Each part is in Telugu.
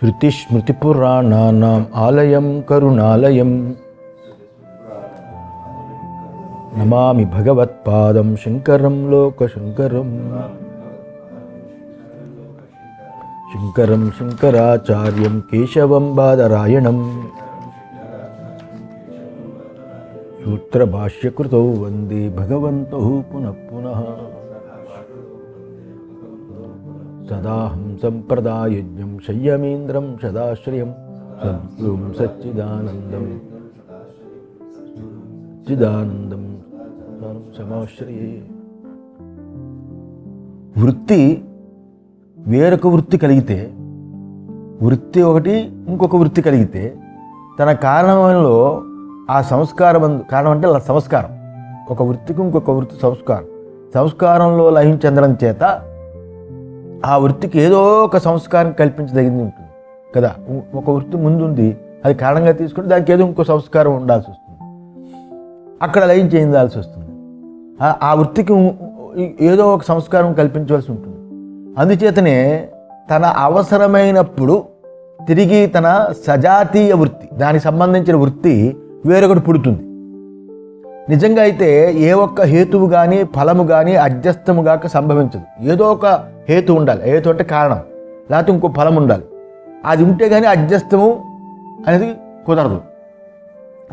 శృతిస్మృతిపురాణానాం ఆలయం కరుణాలయం నమామి భగవత్పాదం శంకరం లోకశంకరం. శంకరం శంకరాచార్యం కేశవం బాదరాయణం సూత్రభాష్యకృతౌ వందే భగవంతౌ పునః పునః. సదాహం సంప్రదాయజ్ఞం సంయమేంద్రం సదాశ్రయం సద్గురుం సచ్చిదానందం సమాశ్రయే. వృత్తి వేరొక వృత్తి కలిగితే, వృత్తి ఒకటి ఇంకొక వృత్తి కలిగితే తన కారణంలో ఆ సంస్కారం కారణం అంటే సంస్కారం, ఒక వృత్తికి ఇంకొక వృత్తి సంస్కారంలో లయం చెందడం చేత ఆ వృత్తికి ఏదో ఒక సంస్కారం కల్పించదగింది ఉంటుంది కదా. ఒక వృత్తి ముందుంది, అది కారణంగా తీసుకుంటే దానికి ఏదో ఇంకో సంస్కారం ఉండాల్సి వస్తుంది, అక్కడ లయం చెందాల్సి వస్తుంది. ఆ వృత్తికి ఏదో ఒక సంస్కారం కల్పించవలసి ఉంటుంది. అందుచేతనే తన అవసరమైనప్పుడు తిరిగి తన సజాతీయ వృత్తి, దానికి సంబంధించిన వృత్తి వేరొకటి పుడుతుంది. నిజంగా అయితే ఏ ఒక్క హేతువు కానీ ఫలము కానీ అధ్యస్థముగాక సంభవించదు. ఏదో ఒక హేతు ఉండాలి, హేతు అంటే కారణం, లేకపోతే ఇంకో ఫలం ఉండాలి. అది ఉంటే కానీ అధ్యస్థము అనేది కుదరదు.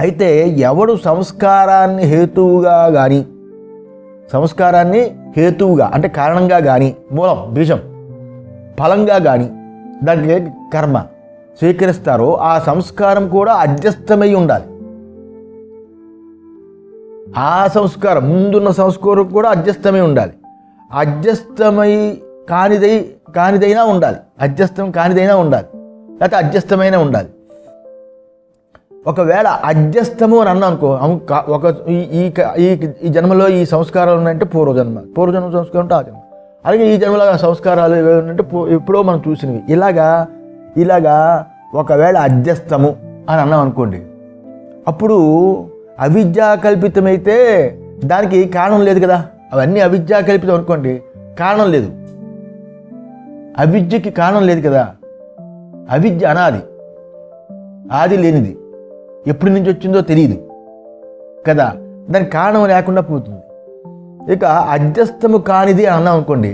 అయితే ఎవడు సంస్కారాన్ని హేతువుగా కానీ, సంస్కారాన్ని హేతువుగా అంటే కారణంగా కానీ, మూలం బీజం ఫలంగా కానీ దానికి కర్మ స్వీకరిస్తారో ఆ సంస్కారం కూడా అధ్యస్థమై ఉండాలి. ఆ సంస్కారం ముందున్న సంస్కారం కూడా అధ్యస్థమై ఉండాలి. అధ్యస్థమై కానిదైనా ఉండాలి, అధ్యస్థం కానిదైనా ఉండాలి, లేకపోతే అధ్యస్థమైన ఉండాలి. ఒకవేళ అధ్యస్థము అని అన్నా అనుకో, ఒక ఈ జన్మలో ఈ సంస్కారాలు ఉన్నాయంటే పూర్వజన్మ సంస్కారం ఉంటే ఆ జన్మ, అలాగే ఈ జన్మలో సంస్కారాలు ఏమంటే ఎప్పుడో మనం చూసినవి. ఇలాగా ఒకవేళ అధ్యస్థము అని అన్నాం అనుకోండి, అప్పుడు అవిద్యా కల్పితమైతే దానికి కారణం లేదు కదా. అవన్నీ అవిద్యా కల్పితం అనుకోండి, కారణం లేదు, అవిద్యకి కారణం లేదు కదా. అవిద్య అనాది, ఆది లేనిది, ఎప్పటి నుంచి వచ్చిందో తెలియదు కదా, దానికి కారణం లేకుండా పోతుంది. ఇక అధ్యస్థము కానిది అని అన్నాం అనుకోండి,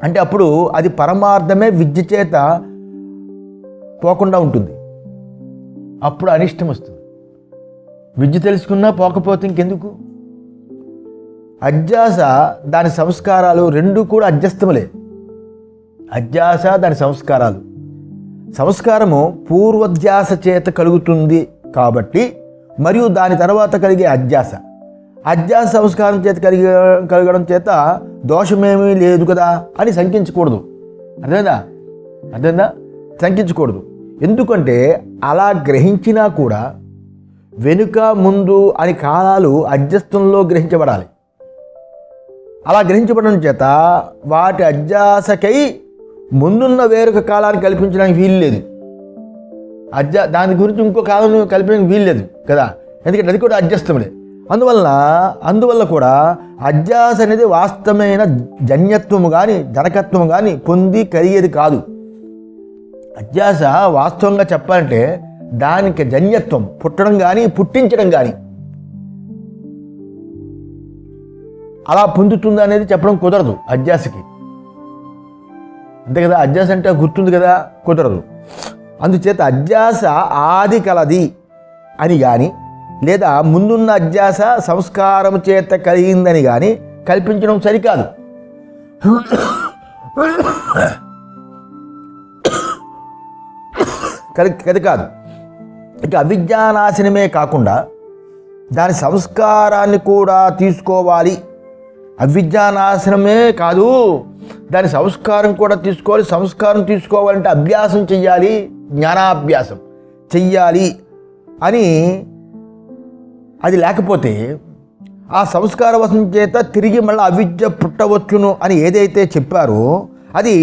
అంటే అప్పుడు అది పరమార్థమే విద్య చేత పోకుండా ఉంటుంది. అప్పుడు అనిష్టం వస్తుంది. విద్య తెలుసుకున్నా పోకపోతే ఇంకెందుకు? అధ్యాస దాని సంస్కారాలు రెండు కూడా అధ్యస్థములే. అధ్యాస దాని సంస్కారాలు, సంస్కారము పూర్వధ్యాస చేత కలుగుతుంది కాబట్టి, మరియు దాని తర్వాత కలిగే అధ్యాస సంస్కారం చేత కలగడం చేత దోషమేమీ లేదు కదా అని శంకించకూడదు. అర్థమైందా? శంకించకూడదు. ఎందుకంటే అలా గ్రహించినా కూడా వెనుక ముందు అని కాలాలు అధ్యస్థంలో గ్రహించబడాలి. అలా గ్రహించబడడం చేత వాటి అధ్యాసకై ముందున్న వేరొక కాలాన్ని కల్పించడానికి వీలు లేదు. దాని గురించి ఇంకో కాలం కల్పించడానికి వీలు లేదు కదా, ఎందుకంటే అది కూడా అధ్యస్థములే. అందువల్ల కూడా అధ్యాస అనేది వాస్తవమైన జన్యత్వము కానీ జనకత్వము కానీ పొంది కలిగేది కాదు. అధ్యాస వాస్తవంగా చెప్పాలంటే దానికి జన్యత్వం పుట్టడం కానీ పుట్టించడం కానీ అలా పొందుతుంది అనేది చెప్పడం కుదరదు అధ్యాసకి. అంతే కదా, అధ్యాస అంటే గుర్తుంది కదా, కుదరదు. అందుచేత అధ్యాస ఆది కలది అని కానీ, లేదా ముందున్న అధ్యాస సంస్కారం చేత కలిగిందని కానీ కల్పించడం సరికాదు. అది కాదు. ఇక అవిద్యానాశనమే కాకుండా దాని సంస్కారాన్ని కూడా తీసుకోవాలి. అవిద్యానాశనమే కాదు, దాని సంస్కారం కూడా తీసుకోవాలి. సంస్కారం తీసుకోవాలంటే అభ్యాసం చెయ్యాలి, జ్ఞానాభ్యాసం చెయ్యాలి అని. అది లేకపోతే ఆ సంస్కార వశం చేత తిరిగి మళ్ళీ అవిద్య పుట్టవచ్చును అని ఏదైతే చెప్పారో అది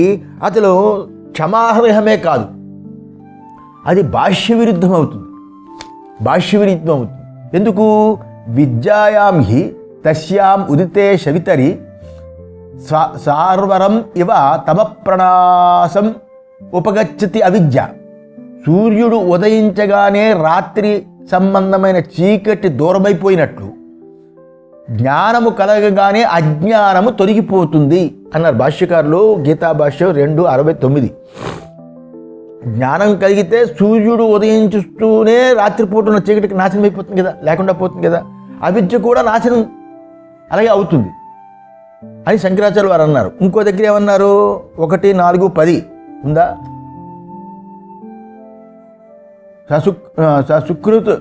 అసలు క్షమార్హమే కాదు, అది భాష్య విరుద్ధం అవుతుంది. ఎందుకు? విద్యాయాం హి తస్యాం ఉదితే శవితరి సార్వరం ఇవ తమప్రణాసం ఉపగచ్చతి అవిద్య. సూర్యుడు ఉదయించగానే రాత్రి సంబంధమైన చీకటి దూరమైపోయినట్లు జ్ఞానము కలగగానే అజ్ఞానము తొలగిపోతుంది అన్నారు భాష్యకారులు గీతా భాష్యం 2:69. జ్ఞానం కలిగితే సూర్యుడు ఉదయించుస్తూనే రాత్రిపూట ఉన్న చీకటికి నాశనం అయిపోతుంది కదా, లేకుండా పోతుంది కదా. అవిద్య కూడా నాశనం అలాగే అవుతుంది అని శంకరాచార్య వారు అన్నారు. ఇంకో దగ్గర ఏమన్నారు? 1:4-10 ఉందా? సుకృత్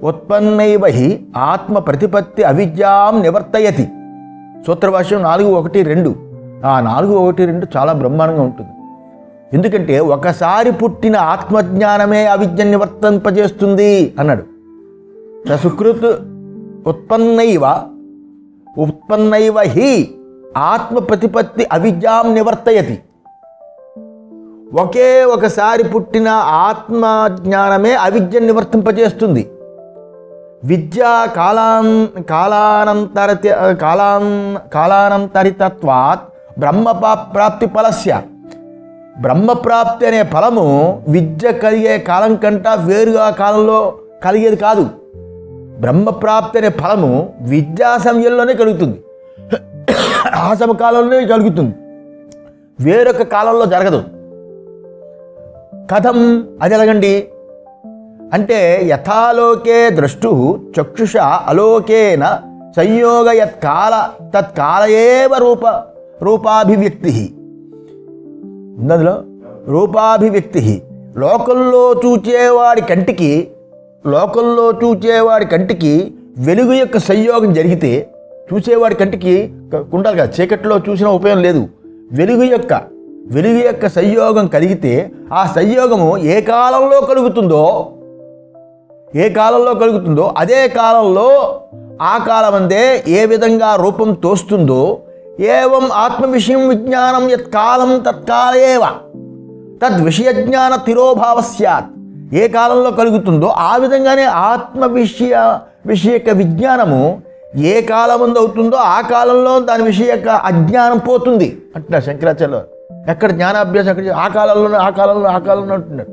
ఉత్పన్నైవ హి ఆత్మ ప్రతిపత్తి అవిద్యాం నివర్తయతి. సూత్రభాష్యం 4:1-2. ఆ 4:1-2 చాలా బ్రహ్మాండంగా ఉంటుంది. ఎందుకంటే ఒకసారి పుట్టిన ఆత్మజ్ఞానమే అవిద్యను నివర్తింపజేస్తుంది అన్నాడు. సుకృత్ ఉత్పన్నైవ హి ఆత్మ ప్రతిపత్తి అవిద్యాం నివర్తయతి. ఒకే ఒకసారి పుట్టిన ఆత్మజ్ఞానమే అవిద్యను నివర్తింపజేస్తుంది. విద్య కాలానంతరితత్వాత్ బ్రహ్మప్రాప్తి ఫలస్య. బ్రహ్మప్రాప్తి అనే ఫలము విద్య కలిగే కాలం కంటే వేరుగా కాలంలో కలిగేది కాదు. బ్రహ్మప్రాప్తి అనే ఫలము విద్యా సమయంలోనే కలుగుతుంది, ఆ సమకాలంలోనే కలుగుతుంది, వేరొక కాలంలో జరగదు. కథం అది ఎలాగండి అంటే యథాలోకే ద్రష్టు చక్షుష అలోకేన సంయోగ తత్కాలయేవ రూపాభివ్యక్తి. అందులో రూపాభివ్యక్తి. లోకంలో చూచేవాడి కంటికి వెలుగు యొక్క సంయోగం జరిగితే, చూసేవాడి కంటికి ఉండాలి కదా, చీకట్లో చూసిన ఉపయోగం లేదు. వెలుగు యొక్క సంయోగం కలిగితే ఆ సంయోగము ఏ కాలంలో కలుగుతుందో అదే కాలంలో ఆ కాలమందే ఏ విధంగా రూపం తోస్తుందో ఏవం ఆత్మ విషయం విజ్ఞానం యత్కాలం తత్కాలేవ తద్విషయజ్ఞాన తిరోభావ స్యాత్. ఏ కాలంలో కలుగుతుందో ఆ విధంగానే ఆత్మ విషయక విజ్ఞానము ఏ కాలమందు అవుతుందో ఆ కాలంలో దాని విషయక అజ్ఞానం పోతుంది అంటున్నారు శంకరాచార్య. ఎక్కడ జ్ఞానాభ్యాసం అక్కడ ఆ కాలంలో అంటున్నారు.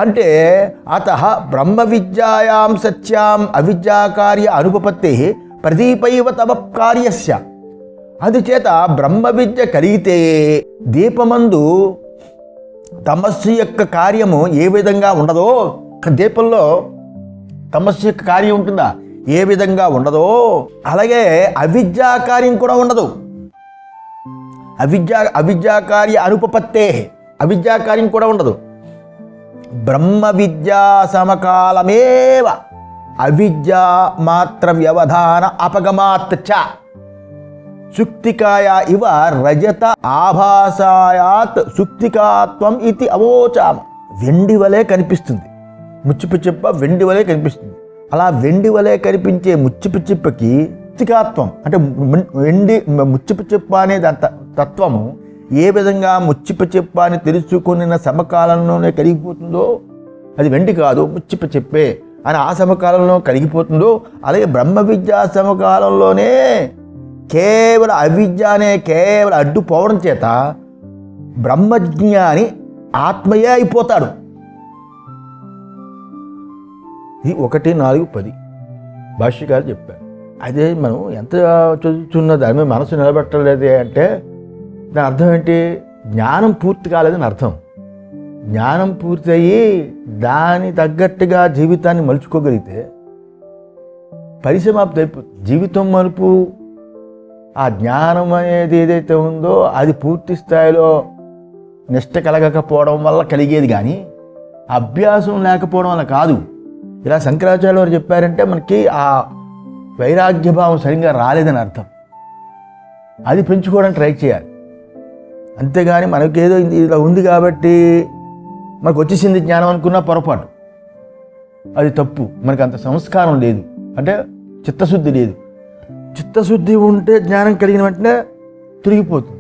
అంటే అతః బ్రహ్మ విద్యాయాం సత్యాం అవిద్యాకార్య అనుపపత్తే ప్రదీపైవ తమ కార్యస్య. అందుచేత బ్రహ్మ విద్య కలిగితే దీపమందు తమస్సు యొక్క కార్యము ఏ విధంగా ఉండదో, దీపంలో తమస్సు యొక్క కార్యం ఉంటుందా, ఏ విధంగా ఉండదో అలాగే అవిద్యా కార్యం కూడా ఉండదు. అవిద్యాకార్య అనుపపత్తే, అవిద్యా కార్యం కూడా ఉండదు. బ్రహ్మ విద్యా సమకాలమేవ అవిద్యా మాత్ర వ్యవధాన అపగమాత్ చ సుక్తికాయ ఇవ రజత ఆభాసాయాత్ సుక్తికాత్వం ఇది అవోచామ. వెండి వలె కనిపిస్తుంది ముచ్చిపిచ్చిప్ప, వెండి వలె కనిపిస్తుంది. అలా వెండి వలె కనిపించే ముచ్చిపిచ్చిప్పకి సుక్తికాత్వం అంటే వెండి ముచ్చిపిచ్చిప్ప అనే దాని తత్వము ఏ విధంగా ముచ్చిపిచ్చిప్ప అని తెలుసుకున్న సమకాలంలోనే కలిగిపోతుందో అది వెండి కాదు ముచ్చిపిచ్చిప్పే అని ఆ సమకాలంలో కలిగిపోతుందో, అలాగే బ్రహ్మ విద్యా సమకాలంలోనే కేవల అవిద్య అనే కేవల అడ్డుపోవడం చేత బ్రహ్మజ్ఞాని ఆత్మయే అయిపోతాడు. ఇది 1:4-10 భాష్యకారు చెప్పారు. అదే మనం ఎంత చదువుతున్న దాని మీద మనసు నిలబెట్టలేదే అంటే దాని అర్థం ఏంటి? జ్ఞానం పూర్తి కాలేదని అర్థం. జ్ఞానం పూర్తయ్యి దాని తగ్గట్టుగా జీవితాన్ని మలుచుకోగలిగితే పరిసమాప్తి అయిపోతుంది. జీవితం మలుపు ఆ జ్ఞానం అనేది ఏదైతే ఉందో అది పూర్తి స్థాయిలో నిష్ట కలగకపోవడం వల్ల కలిగేది, కానీ అభ్యాసం లేకపోవడం వల్ల కాదు. ఇలా శంకరాచార్య వారు చెప్పారంటే మనకి ఆ వైరాగ్యభావం సరిగ్గా రాలేదని అర్థం. అది పెంచుకోవడానికి ట్రై చేయాలి. అంతేగాని మనకేదో ఇలా ఉంది కాబట్టి మనకు వచ్చేసింది జ్ఞానం అనుకున్న పొరపాటు, అది తప్పు. మనకు అంత సంస్కారం లేదు, అంటే చిత్తశుద్ధి లేదు. చిత్తశుద్ధి ఉంటే జ్ఞానం కలిగిన వెంటనే తిరిగిపోతుంది.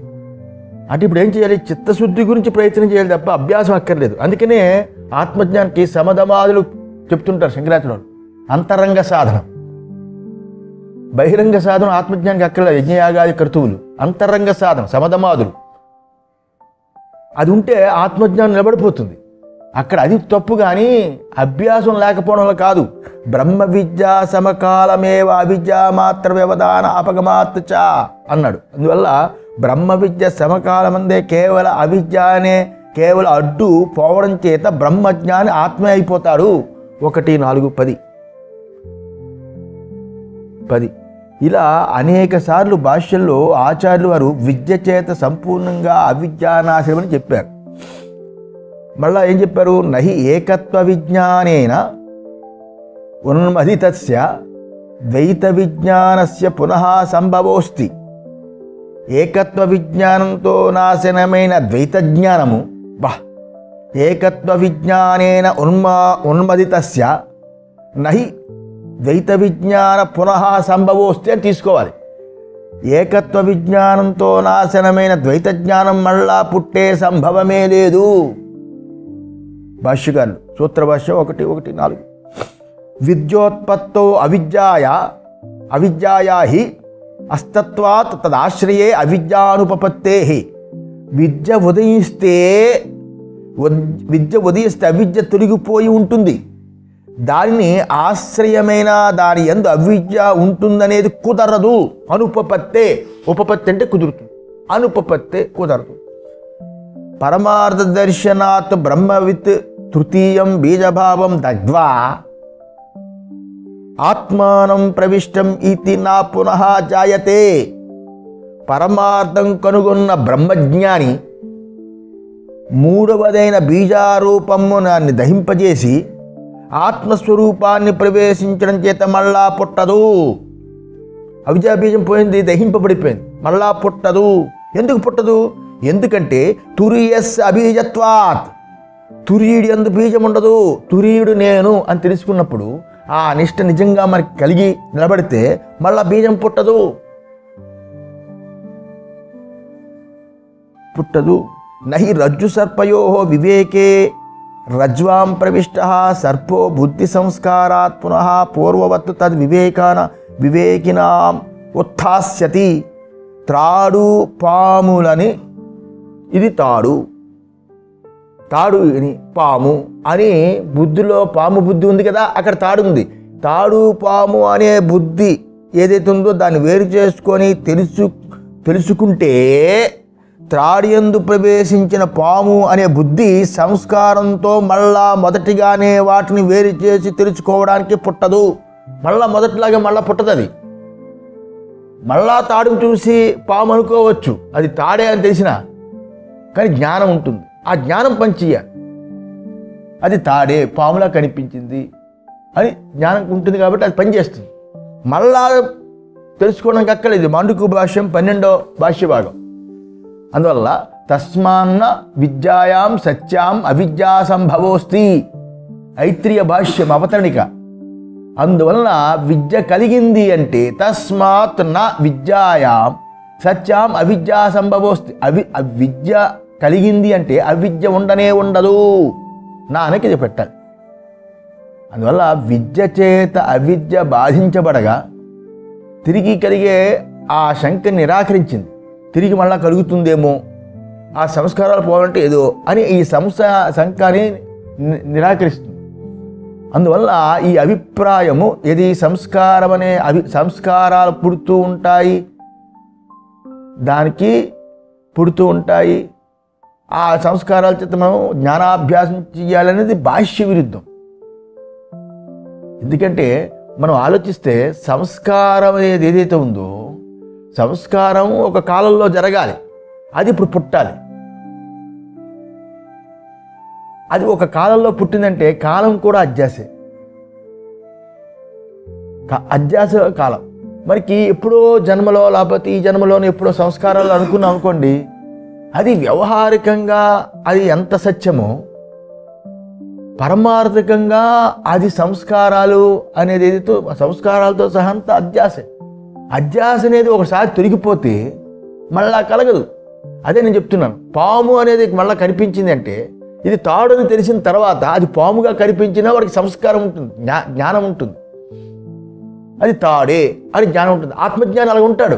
అంటే ఇప్పుడు ఏం చేయాలి? చిత్తశుద్ధి గురించి ప్రయత్నం చేయాలి తప్ప అభ్యాసం అక్కర్లేదు. అందుకనే ఆత్మజ్ఞానికి సమధమాదులు చెప్తుంటారు శంకరాచార్యులు. అంతరంగ సాధనం, బహిరంగ సాధన ఆత్మజ్ఞానికి అక్కడ యజ్ఞయాగాది కర్తువులు, అంతరంగ సాధన సమధమాదులు. అది ఉంటే ఆత్మజ్ఞానం నిలబడిపోతుంది. అక్కడ అది తప్పు, కానీ అభ్యాసం లేకపోవడం వల్ల కాదు. బ్రహ్మ విద్య సమకాలమేవ అవిద్య మాత్ర వ్యవధాన అపగమాత్ చ అన్నాడు. అందువల్ల బ్రహ్మ విద్య సమకాలమందే కేవల అవిద్య అనే కేవలం అడ్డు పోవడం చేత బ్రహ్మజ్ఞాని ఆత్మ అయిపోతాడు. 1, 4, 10 ఇలా అనేక సార్లు భాష్యంలో ఆచార్యులు వారు విద్య చేత సంపూర్ణంగా అవిద్యానాశనం అని చెప్పారు. మళ్ళా ఏం చెప్పారు? నహి ఏకత్వ విజ్ఞానేన ఉన్మదితస్య ద్వైత విజ్ఞానస్య పునః సంభవోస్తి. ఏకత్వ విజ్ఞానంతో నాశనమైన ద్వైత జ్ఞానము ఏకత్వ విజ్ఞానేన ఉన్మదితస్య నహి ద్వైత విజ్ఞాన పునః సంభవోస్తి అని తీసుకోవాలి. ఏకత్వ విజ్ఞానంతో నాశనమైన ద్వైత జ్ఞానం మళ్ళా పుట్టే సంభవమే లేదు. భాష్యకారులు సూత్రభాష్యం 1:4 విద్యోత్పత్తో అవిద్యాయా హి అస్తత్వాత్ తదాశ్రయే అవిద్యానుపపత్తే. విద్య ఉదయిస్తే అవిద్య తొలగిపోయి ఉంటుంది. దానిని ఆశ్రయమైన దాని యందు అవిద్య ఉంటుందనేది కుదరదు. అనుపపత్తే, ఉపపత్తి అంటే కుదురుతుంది, అనుపపత్తే కుదరదు. పరమార్థ దర్శనాత్ బ్రహ్మవిత్ తృతీయం బీజభావం దగ్ధ్వా ఆత్మానం ప్రవిష్టం ఇతి నా పునః జాయతే. పరమార్థం కనుగొన్న బ్రహ్మజ్ఞాని మూడవదైన బీజారూపమునాన్ని దహింపజేసి ఆత్మస్వరూపాన్ని ప్రవేశించడం చేత మళ్ళా పుట్టదు. అవిద్యా బీజం పోయింది, దహింపబడిపోయింది, మళ్ళా పుట్టదు. ఎందుకు పుట్టదు? ఎందుకంటే తురియస్ అబీజత్వాత్, తురీయుడు ఎందు బీజం ఉండదు. తురీయుడు నేను అని తెలుసుకున్నప్పుడు ఆ నిష్ట నిజంగా మనకి కలిగి నిలబడితే మళ్ళా బీజం పుట్టదు. నహి రజ్జు సర్పయో వివేకే రజ్వాం ప్రవిష్ట సర్పో బుద్ధి సంస్కారాత్ పునః పూర్వవత్ తద్ వివేకినాం ఉత్థాస్యతి. త్రాడు పాములని, ఇది తాడు అని పాము అని బుద్ధిలో పాము బుద్ధి ఉంది కదా, అక్కడ తాడు ఉంది. తాడు పాము అనే బుద్ధి ఏదైతే ఉందో దాన్ని వేరు చేసుకొని తెలుసుకుంటే త్రాడియందు ప్రవేశించిన పాము అనే బుద్ధి సంస్కారంతో మళ్ళా మొదటిగానే వాటిని వేరు చేసి తెలుసుకోవడానికి పుట్టదు. మళ్ళా మొదటిలాగా మళ్ళా పుట్టదు. అది మళ్ళా తాడును చూసి పాము అనుకోవచ్చు, అది తాడే అని తెలిసినా, కానీ జ్ఞానం ఉంటుంది. ఆ జ్ఞానం పనిచేయాలి. అది తాడే పాములా కనిపించింది అని జ్ఞానం ఉంటుంది కాబట్టి అది పనిచేస్తుంది. మళ్ళా తెలుసుకోవడానికి అక్కర్లేదు. మాండుక్య భాష్యం 12వ భాష్య భాగం. అందువల్ల తస్మాన్న విద్యాయాం సత్యాం అవిద్యా సంభవోస్తి. ఐత్రేయ భాష్యం అవతరణిక. అందువలన విద్య కలిగింది అంటే తస్మాత్ న విద్యాయాం సత్యాం అవిద్యా సంభవోస్తి. విద్య కలిగింది అంటే అవిద్య ఉండనే ఉండదు. నా అనకి ఇది పెట్టాలి. అందువల్ల విద్య చేత అవిద్య బాధించబడగా తిరిగి కలిగే ఆ శంక నిరాకరించింది. తిరిగి మళ్ళా కలుగుతుందేమో, ఆ సంస్కారాలు పోవాలంటే ఏదో అని ఈ శంకాన్ని నిరాకరిస్తుంది. అందువల్ల ఈ అభిప్రాయము ఏది సంస్కారం అనే సంస్కారాలు పుడుతూ ఉంటాయి, దానికి పుడుతూ ఉంటాయి. ఆ సంస్కారాల చేత మనం జ్ఞానాభ్యాసం చేయాలనేది భాష్య విరుద్ధం. ఎందుకంటే మనం ఆలోచిస్తే సంస్కారం అనేది ఏదైతే ఉందో, సంస్కారం ఒక కాలంలో జరగాలి, అది ఇప్పుడు పుట్టాలి. అది ఒక కాలంలో పుట్టిందంటే కాలం కూడా అధ్యాసే, అధ్యాస కాలం. మనకి ఎప్పుడో జన్మలో లేకపోతే ఈ జన్మలోనే ఎప్పుడో సంస్కారాలు అనుకున్నాం అనుకోండి, అది వ్యవహారికంగా అది ఎంత సత్యమో పరమార్థకంగా అది సంస్కారాలు అనేది ఏదైతే సంస్కారాలతో సహా అంత అధ్యాసే. అధ్యాస అనేది ఒకసారి తొలగిపోతే మళ్ళా కలగదు. అదే నేను చెప్తున్నాను. పాము అనేది మళ్ళీ కనిపించింది అంటే ఇది తాడుని తెలిసిన తర్వాత అది పాముగా కనిపించినా వాడికి సంస్కారం ఉంటుంది, జ్ఞానం ఉంటుంది. అది తాడే అని జ్ఞానం ఉంటుంది. ఆత్మజ్ఞానం అలా ఉంటాడు.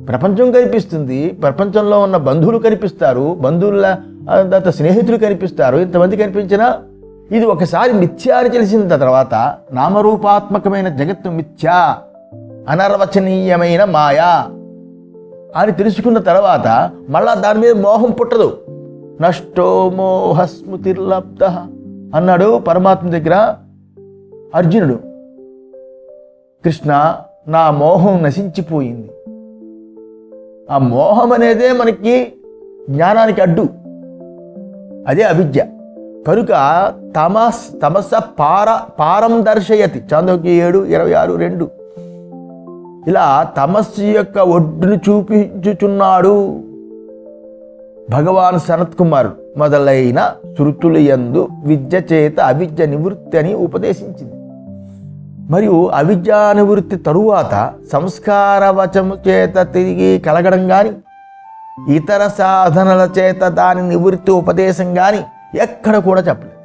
ప్రపంచం కనిపిస్తుంది, ప్రపంచంలో ఉన్న బంధువులు కనిపిస్తారు, బంధువుల తర్వాత స్నేహితులు కనిపిస్తారు, ఇంతమంది కనిపించినా ఇది ఒకసారి మిథ్యా అని తెలిసిన తర్వాత నామరూపాత్మకమైన జగత్తు మిథ్యా, అనర్వచనీయమైన మాయా అని తెలుసుకున్న తర్వాత మళ్ళా దాని మీద మోహం పుట్టదు. నష్టో మోహస్మృతిర్లబ్ధ అన్నాడు పరమాత్మ దగ్గర అర్జునుడు. కృష్ణ, నా మోహం నశించిపోయింది. ఆ మోహం అనేదే మనకి జ్ఞానానికి అడ్డు, అదే అవిద్య. కనుక తమస పారం దర్శయతి, చాందోక్య 7:26-2. ఇలా తమస్సు యొక్క ఒడ్డును చూపించుచున్నాడు భగవాన్ సనత్ కుమారుడు మొదలైన శృతులు యందు విద్య చేత అవిద్య నివృత్తి అని ఉపదేశించింది. మరియు అవిద్యా నివృత్తి తరువాత సంస్కార వచము చేత తిరిగి కలగడం కానీ, ఇతర సాధనల చేత దాని నివృత్తి ఉపదేశం కానీ ఎక్కడ కూడా చెప్పలేదు.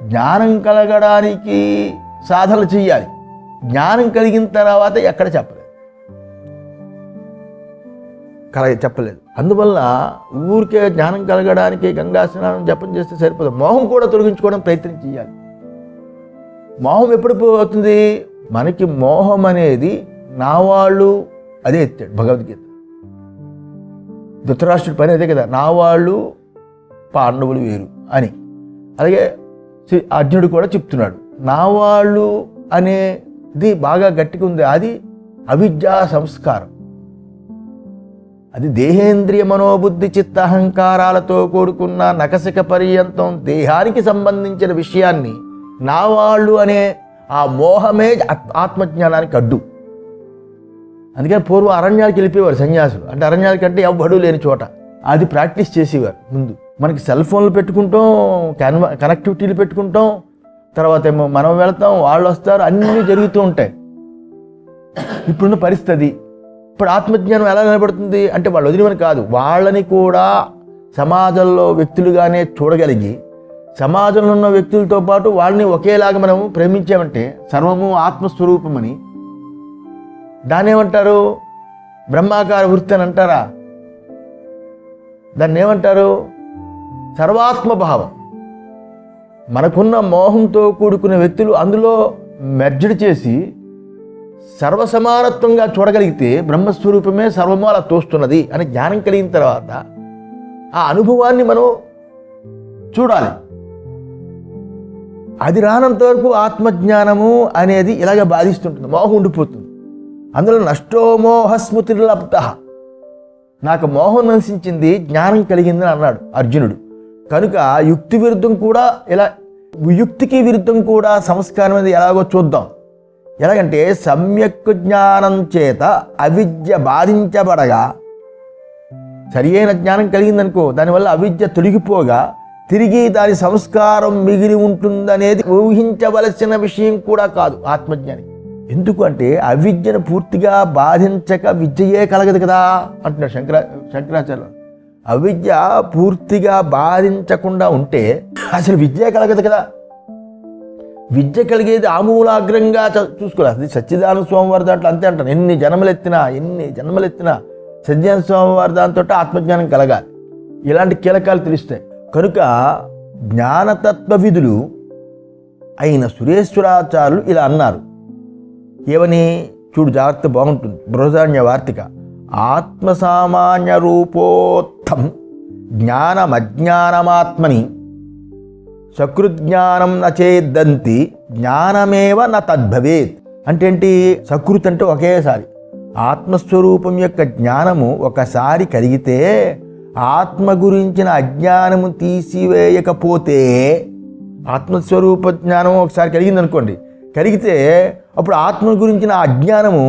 జ్ఞానం కలగడానికి సాధనలు చెయ్యాలి, జ్ఞానం కలిగిన తర్వాత ఎక్కడ చెప్పలేదు. అందువల్ల ఊరికే జ్ఞానం కలగడానికి గంగా స్నానం జపం చేస్తే సరిపోదు, మోహం కూడా తొలగించుకోవడం ప్రయత్నం చేయాలి. మోహం ఎప్పుడు పోతుంది? మనకి మోహం అనేది నా వాళ్ళు, అదే ఎత్తాడు భగవద్గీత. ధృతరాష్ట్రుడి పని అదే కదా, నా వాళ్ళు పాండవులు వేరు అని. అలాగే అర్జునుడు కూడా చెప్తున్నాడు, నా వాళ్ళు అనేది బాగా గట్టిగా ఉంది. అది అవిద్యా సంస్కారం. అది దేహేంద్రియ మనోబుద్ధి చిత్త అహంకారాలతో కూడుకున్న నకసిక పర్యంతం దేహానికి సంబంధించిన విషయాన్ని నా వాళ్ళు అనే ఆ మోహమే ఆత్మజ్ఞానానికి అడ్డు. అందుకని పూర్వం అరణ్యాలకు వెళ్ళిపోయేవారు సన్యాసులు. అంటే అరణ్యాల కంటే ఎవ్వడూ లేని చోట అది ప్రాక్టీస్ చేసేవారు. ముందు మనకి సెల్ ఫోన్లు పెట్టుకుంటాం, కనెక్టివిటీలు పెట్టుకుంటాం, తర్వాత ఏమో మనం వెళతాం, వాళ్ళు వస్తారు, అన్నీ జరుగుతూ ఉంటాయి. ఇప్పుడున్న పరిస్థితి. ఇప్పుడు ఆత్మజ్ఞానం ఎలా నిలబడుతుంది అంటే వాళ్ళు వదిలివని కాదు, వాళ్ళని కూడా సమాజంలో వ్యక్తులుగానే చూడగలిగి, సమాజంలో ఉన్న వ్యక్తులతో పాటు వాళ్ళని ఒకేలాగా మనం ప్రేమించామంటే సర్వము ఆత్మస్వరూపమని. దాన్ని ఏమంటారు? బ్రహ్మాకార వృత్తి అని అంటారా? దాన్ని ఏమంటారు? సర్వాత్మభావం. మనకున్న మోహంతో కూడుకున్న వ్యక్తులు అందులో మెర్జడ్ చేసి సర్వసమానత్వంగా చూడగలిగితే బ్రహ్మస్వరూపమే సర్వము అలా తోస్తున్నది అని జ్ఞానం కలిగిన తర్వాత ఆ అనుభవాన్ని మనం చూడాలి. అది రానంత వరకు ఆత్మజ్ఞానము అనేది ఇలాగ బాధిస్తుంటుంది, మోహం ఉండిపోతుంది. అందులో నష్టో మోహస్మృతిర్లబ్ధ, నాకు మోహం నశించింది, జ్ఞానం కలిగిందని అన్నాడు అర్జునుడు. కనుక యుక్తి విరుద్ధం కూడా ఇలా, యుక్తికి విరుద్ధం కూడా సంస్కారం అనేది ఎలాగో చూద్దాం. ఎలాగంటే సమ్యక్ జ్ఞానం చేత అవిద్య బాధించబడగా, సరి అయిన జ్ఞానం కలిగిందనుకో, దానివల్ల అవిద్య తొలగిపోగా తిరిగి దాని సంస్కారం మిగిలి ఉంటుందనేది ఊహించవలసిన విషయం కూడా కాదు ఆత్మజ్ఞాని. ఎందుకంటే అవిద్యను పూర్తిగా బాధించక విద్యయే కలగదు కదా అంటున్నాడు శంకరాచార్యులు. అవిద్య పూర్తిగా బాధించకుండా ఉంటే అసలు విద్య కలగదు కదా. విద్య కలిగేది ఆమూలాగ్రంగా చూసుకోవాలి. అది సచ్చిదానంద స్వామి వారి దాంట్లో అంతే అంటాను, ఎన్ని జన్మలెత్తినా సచ్చిదానంద స్వామి వారి దాంతో ఆత్మజ్ఞానం కలగాలి. ఇలాంటి కీలకాలు తెలుస్తాయి. కనుక జ్ఞానతత్వ విధులు అయిన సురేశ్వరాచార్యులు ఇలా అన్నారు. ఏమని చూడు, జాగ్రత్త, బాగుంటుంది. బృహదారణ్య వార్తిక. ఆత్మసామాన్య రూపోత్థం జ్ఞానమజ్ఞానమాత్మని సకృజ్ఞానం నచేద్దంతి జ్ఞానమేవ న తద్భవేత్. అంటే ఏంటి? సకృత్ అంటే ఒకేసారి. ఆత్మస్వరూపం యొక్క జ్ఞానము ఒకసారి కలిగితే ఆత్మ గురించిన అజ్ఞానము తీసివేయకపోతే, ఆత్మస్వరూప జ్ఞానం ఒకసారి కలిగిందనుకోండి, కలిగితే అప్పుడు ఆత్మ గురించిన అజ్ఞానము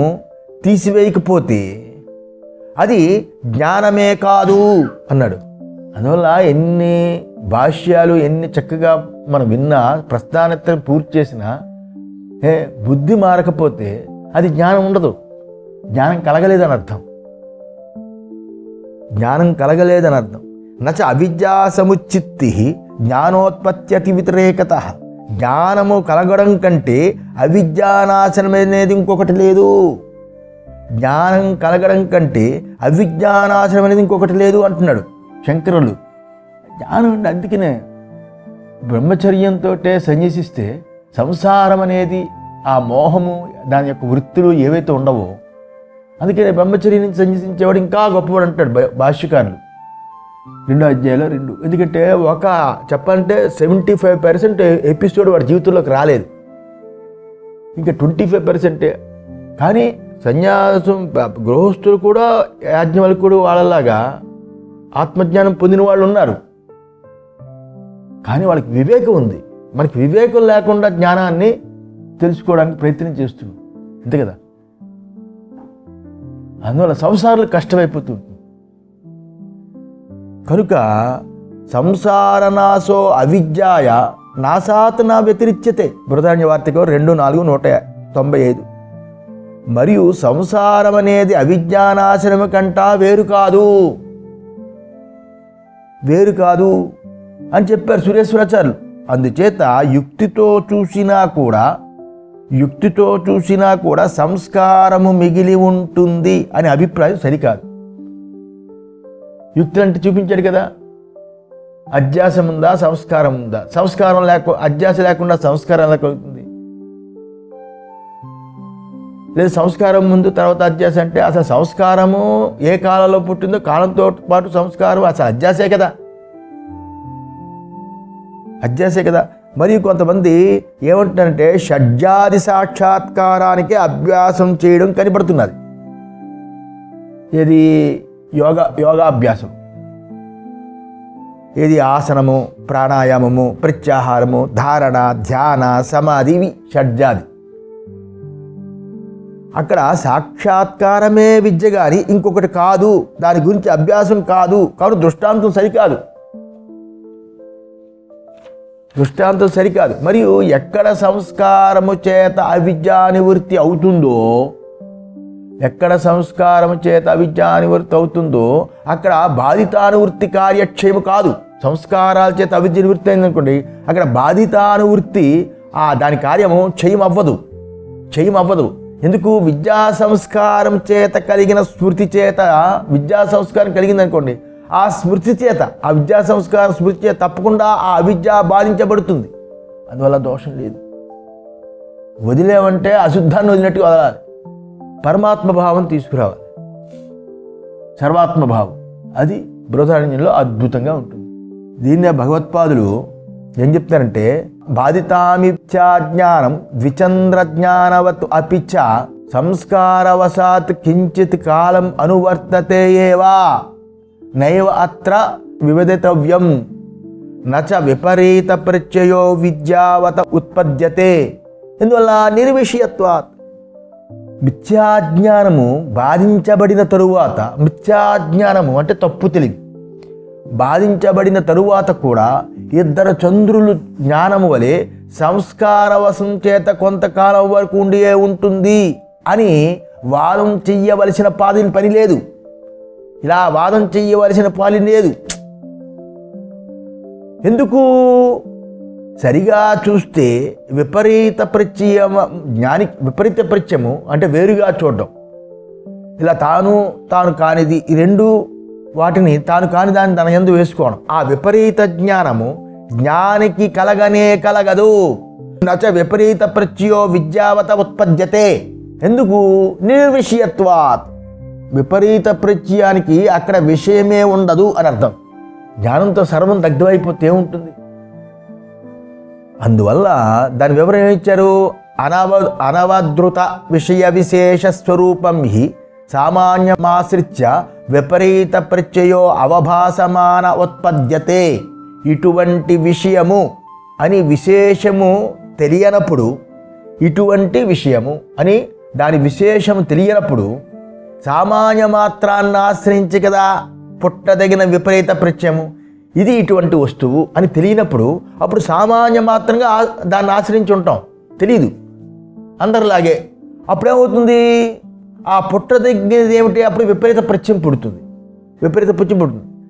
తీసివేయకపోతే అది జ్ఞానమే కాదు అన్నాడు. అందువల్ల ఎన్ని భాష్యాలు ఎన్ని చక్కగా మనం విన్నా, ప్రస్థానత్రం పూర్తి చేసినా బుద్ధి మారకపోతే అది జ్ఞానం ఉండదు, జ్ఞానం కలగలేదని అర్థం. నచ అవిద్యా సముచిత్తి జ్ఞానోత్పత్తి వ్యతిరేకత. జ్ఞానము కలగడం కంటే అవిద్యానాశనం అనేది ఇంకొకటి లేదు. జ్ఞానం కలగడం కంటే అవిద్యానాశనం అనేది ఇంకొకటి లేదు అంటున్నాడు శంకరులు. జ్ఞానం అంటే అందుకనే బ్రహ్మచర్యంతో సన్యసిస్తే సంసారం అనేది ఆ మోహము దాని యొక్క వృత్తులు ఏవైతే ఉండవో అందుకనే బ్రహ్మచర్యం నుంచి సన్యసించేవాడు ఇంకా గొప్పవాడు అంటాడు భాష్యకారులు 2 అధ్యాయాలు 2. ఎందుకంటే ఒక చెప్పాలంటే 75% ఎపిసోడ్ వాడి జీవితంలోకి రాలేదు, ఇంకా 25%. కానీ సన్యాసం గృహస్థులు కూడా యాజ్ఞవల్కుడు వాళ్ళలాగా ఆత్మజ్ఞానం పొందిన వాళ్ళు ఉన్నారు. కానీ వాళ్ళకి వివేకం ఉంది. మనకి వివేకం లేకుండా జ్ఞానాన్ని తెలుసుకోవడానికి ప్రయత్నం చేస్తున్నాం, అంతే కదా. అందువల్ల సంసారాలు కష్టమైపోతుంది. కనుక సంసారనాశో అవిద్యాయ నాశాత్ నా వ్యతిరిచ్యతే బృహదారణ్యవార్తికం 2:4-195. మరియు సంసారం అనేది అవిద్యానాశనము కంటా వేరు కాదు అని చెప్పారు సురేశ్వరాచార్యులు. అందుచేత యుక్తితో చూసినా కూడా సంస్కారము మిగిలి ఉంటుంది అనే అభిప్రాయం సరికాదు. యుక్తి అంటే చూపించాడు కదా, అధ్యాసం ఉందా సంస్కారం ఉందా, అధ్యాస లేకుండా సంస్కారం ఎలా కలుగుతుంది? లేదు సంస్కారం ముందు తర్వాత అధ్యాస అంటే అసలు సంస్కారము ఏ కాలంలో పుట్టిందో కాలంతో పాటు సంస్కారం అసలు అధ్యాసే కదా. మరియు కొంతమంది ఏమంటున్నారంటే షడ్జాది సాక్షాత్కారానికి అభ్యాసం చేయడం కనబడుతున్నది. ఏది యోగాభ్యాసం, ఏది ఆసనము, ప్రాణాయామము, ప్రత్యాహారము, ధారణ, ధ్యాన, సమాధి, ఇవి షడ్జాది. అక్కడ సాక్షాత్కారమే విద్య కానీ ఇంకొకటి కాదు, దాని గురించి అభ్యాసం కాదు. కాబట్టి దృష్టాంతం సరికాదు. మరియు ఎక్కడ సంస్కారము చేత అవిద్యా నివృత్తి అవుతుందో అక్కడ బాధితానువృత్తి కార్యక్షేమ కాదు. సంస్కారాల చేత అవిద్య నివృత్తి అయిందనుకోండి, అక్కడ బాధితానువృత్తి దాని కార్యము క్షయం అవ్వదు. ఎందుకు? విద్యా సంస్కారం చేత కలిగిన స్మృతి చేత విద్యా సంస్కారం కలిగిందనుకోండి, ఆ స్మృతి చేత ఆ విద్యా సంస్కారం స్మృతి చేత తప్పకుండా ఆ అవిద్య బాధించబడుతుంది. అందువల్ల దోషం లేదు. వదిలేమంటే అశుద్ధాన్ని వదిలినట్టుగా వదలాలి, పరమాత్మ భావం తీసుకురావాలి, సర్వాత్మభావం. అది బృహదారణ్యంలో అద్భుతంగా ఉంటుంది. దీన్నే భగవత్పాదులు ఏం చెప్తారంటే బాధితామిత్యాజ్ఞానం ద్విచంద్రజ్ఞానవత్ అపిచ సంస్కారవశాత్ కించిత్ కాలం అనువర్తతే ఏవా నైవ అత్ర వివదితవ్యం నచ విపరీత ప్రత్యయో విద్యావత ఉత్పద్యతే. ఎందువల్ల నిర్విషయత్వాత్. మిథ్యాజ్ఞానము బాధించబడిన తరువాత, మిథ్యాజ్ఞానము అంటే తప్పు తెలివి, బాధించబడిన తరువాత కూడా 2 చంద్రులు జ్ఞానము వలె సంస్కారవశం చేత కొంతకాలం వరకు ఉండియే ఉంటుంది అని వాదం చెయ్యవలసిన పని లేదు. ఇలా వాదం చెయ్యవలసిన పని లేదు. ఎందుకు? సరిగా చూస్తే విపరీత ప్రత్యయము అంటే వేరుగా చూడడం, ఇలా తాను కానిది, ఈ 2 వాటిని తాను కాని దాన్ని తన యందు వేసుకోవడం. ఆ విపరీత జ్ఞానము జ్ఞానికి కలగదు. నచ విపరీత ప్రత్యయో విద్యావత ఉత్పద్యతే. ఎందుకు? నిర్విషయత్వాత్. విపరీత ప్రత్యయానికి అక్కడ విషయమే ఉండదు అని అర్థం. జ్ఞానంతో సర్వం దగ్ధమైపోతే ఉంటుంది. అందువల్ల దాని వివరణ ఏమిచ్చారు? అనవధృత విషయ విశేష స్వరూపం హి సామాన్యమాశ్రిత్య విపరీత ప్రత్యయో అవభాసమాన ఉత్పద్యతే. ఇటువంటి విషయము అని విశేషము తెలియనప్పుడు, ఇటువంటి విషయము అని దాని విశేషము తెలియనప్పుడు సామాన్య మాత్రాన్ని ఆశ్రయించి కదా పుట్టదగిన విపరీత ప్రత్యయము. ఇది ఇటువంటి వస్తువు అని తెలియనప్పుడు అప్పుడు సామాన్య మాత్రంగా దాన్ని ఆశ్రయించి ఉంటాం, తెలీదు అందరిలాగే. అప్పుడేమవుతుంది? ఆ పుట్టదగినది ఏమిటి? అప్పుడు విపరీత ప్రత్యయం పుడుతుంది.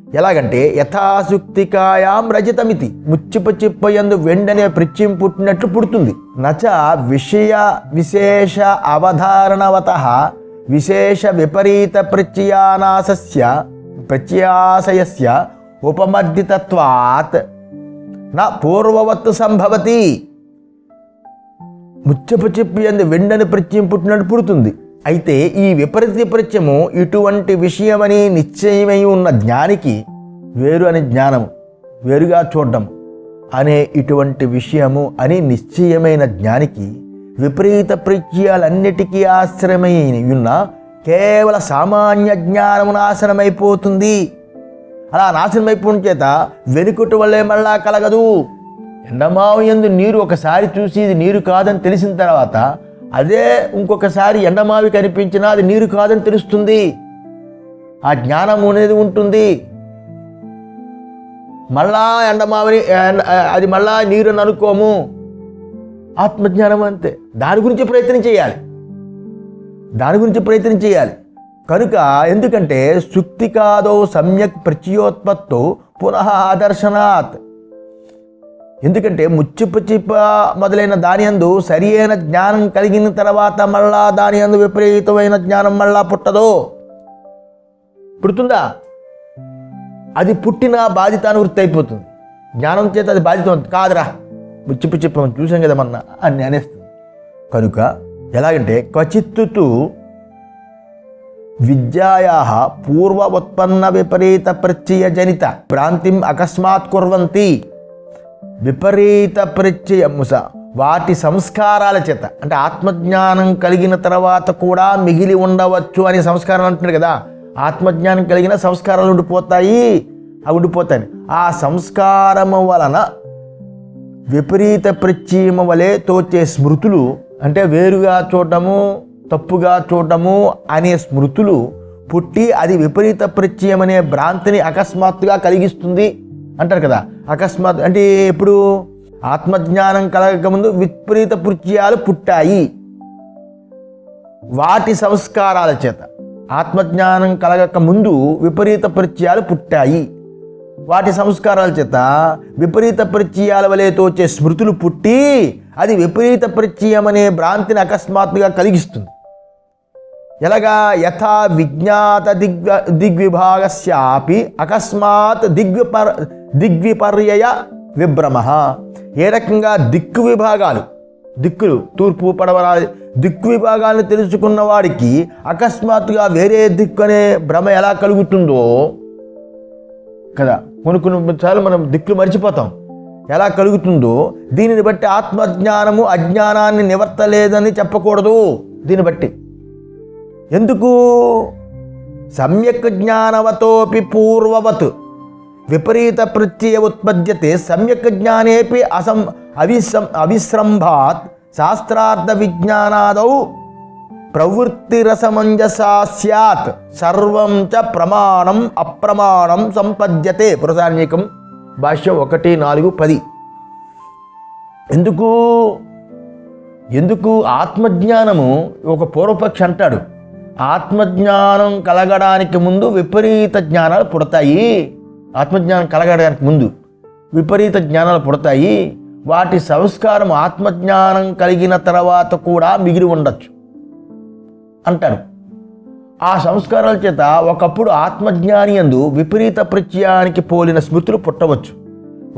ఎలాగంటే యథాసుక్తికాయాం రజతమితి, ముచ్చిప చిప్పయందు వెండనే ప్రత్యయం పుట్టినట్లు పుడుతుంది. నచ విషయ విశేష అవధారణవతః విశేష విపరీత ప్రత్యయాశయస్య ఉపమర్దితత్వాత్ నా పూర్వవత్తు సంభవతి. ముచ్చప చిప్పయందు వెండని ప్రత్యయం పుట్టినట్టు పుడుతుంది. అయితే ఈ విపరీత ప్రత్యయము ఇటువంటి విషయమని నిశ్చయమై ఉన్న జ్ఞానికి, వేరు అని జ్ఞానము, వేరుగా చూడడం అనే ఇటువంటి విషయము అని నిశ్చయమైన జ్ఞానికి విపరీత ప్రత్యయాలన్నిటికీ ఆశ్రయమై ఉన్న కేవల సామాన్య జ్ఞానము నాశనమైపోతుంది. అలా నాశనమైపోవడం చేత వెనుకటి వల్లే మళ్ళా కలగదు. ఎండమావు యందు నీరు ఒకసారి చూసి ఇది నీరు కాదని తెలిసిన తర్వాత అదే ఇంకొకసారి ఎండమావి కనిపించినా అది నీరు కాదని తెలుస్తుంది. ఆ జ్ఞానం అనేది ఉంటుంది. మళ్ళా ఎండమావిని అది మళ్ళా నీరు అని అనుకోము. ఆత్మజ్ఞానం అంతే. దాని గురించి ప్రయత్నం చేయాలి. కనుక ఎందుకంటే సుక్తికాదో సమ్యక్ ప్రత్యోత్పత్తో పునః ఆదర్శనాత్. ఎందుకంటే ముచ్చిప మొదలైన దాని యందు సరి అయిన జ్ఞానం కలిగిన తర్వాత మళ్ళా దాని యందు విపరీతమైన జ్ఞానం మళ్ళా పుడుతుందా? అది పుట్టిన బాధితానువృత్తి అయిపోతుంది. జ్ఞానం చేత అది బాధిత కాదురా, ముచ్చిప చూసాం కదా మొన్న అని అనేస్తుంది. కనుక ఎలాగంటే క్వచిత్తు విద్యాయాః పూర్వ ఉత్పన్న విపరీత ప్రత్యయ జనిత భ్రాంతిం అకస్మాత్ కుర్వంతి. విపరీత ప్రత్యయముస వాటి సంస్కారాల చేత, అంటే ఆత్మజ్ఞానం కలిగిన తర్వాత కూడా మిగిలి ఉండవచ్చు అనే సంస్కారాలు అంటున్నాడు కదా. ఆత్మజ్ఞానం కలిగిన సంస్కారాలు ఉండిపోతాయి. ఆ సంస్కారము వలన విపరీత ప్రత్యయము వలె తోచే స్మృతులు, అంటే వేరుగా చూడటము, తప్పుగా చూడటము అనే స్మృతులు పుట్టి అది విపరీత ప్రత్యయం అనే భ్రాంతిని అకస్మాత్తుగా కలిగిస్తుంది అంటారు కదా. అకస్మాత్ అంటే ఎప్పుడు? ఆత్మజ్ఞానం కలగకముందు విపరీత ప్రత్యయాలు పుట్టాయి. వాటి సంస్కారాల చేత ఆత్మజ్ఞానం కలగక ముందు విపరీత ప్రత్యయాలు పుట్టాయి. వాటి సంస్కారాల చేత విపరీత ప్రత్యయాల వలె తోచే స్మృతులు పుట్టి అది విపరీత ప్రత్యయం అనే భ్రాంతిని అకస్మాత్తుగా కలిగిస్తుంది. ఎలాగా? యథా విజ్ఞాత దిగ్విభాగస్యాపి అకస్మాత్ దిగ్విపర్యయ విభ్రమ. ఏ రకంగా దిక్కులు తూర్పు పడమర దిక్కు విభాగాలను తెలుసుకున్న వాడికి అకస్మాత్తుగా వేరే దిక్కు అనే భ్రమ ఎలా కలుగుతుందో కదా. కొన్నిసార్లు మనం దిక్కులు మర్చిపోతాం. ఎలా కలుగుతుందో దీనిని బట్టి ఆత్మజ్ఞానము అజ్ఞానాన్ని నివర్తలేదని చెప్పకూడదు. దీన్ని బట్టి ఎందుకు? సమ్యక్ జ్ఞానవతోపి పూర్వవత్ విపరీత ప్రత్యయ ఉత్పద్యతే సమ్యక్ జ్ఞానేపి అవిశ్రంభాత్ శాస్త్రార్థ విజ్ఞానాదౌ ప్రవృత్తిరసమంజసా స్యాత్ సర్వం చ ప్రమాణం అప్రమాణం సంపద్యతే. పురుషాన్యకం భాష్యం 1:4-10. ఎందుకు ఆత్మజ్ఞానము? ఒక పూర్వపక్షి అంటాడు, ఆత్మజ్ఞానం కలగడానికి ముందు విపరీత జ్ఞానాలు పుడతాయి. ఆత్మజ్ఞానం కలగడానికి ముందు విపరీత జ్ఞానాలు పుడతాయి. వాటి సంస్కారం ఆత్మజ్ఞానం కలిగిన తర్వాత కూడా మిగిలి ఉండొచ్చు అంటారు. ఆ సంస్కారాల చేత ఒకప్పుడు ఆత్మజ్ఞాని యందు విపరీత ప్రత్యయానికి పోలిన స్మృతులు పుట్టవచ్చు.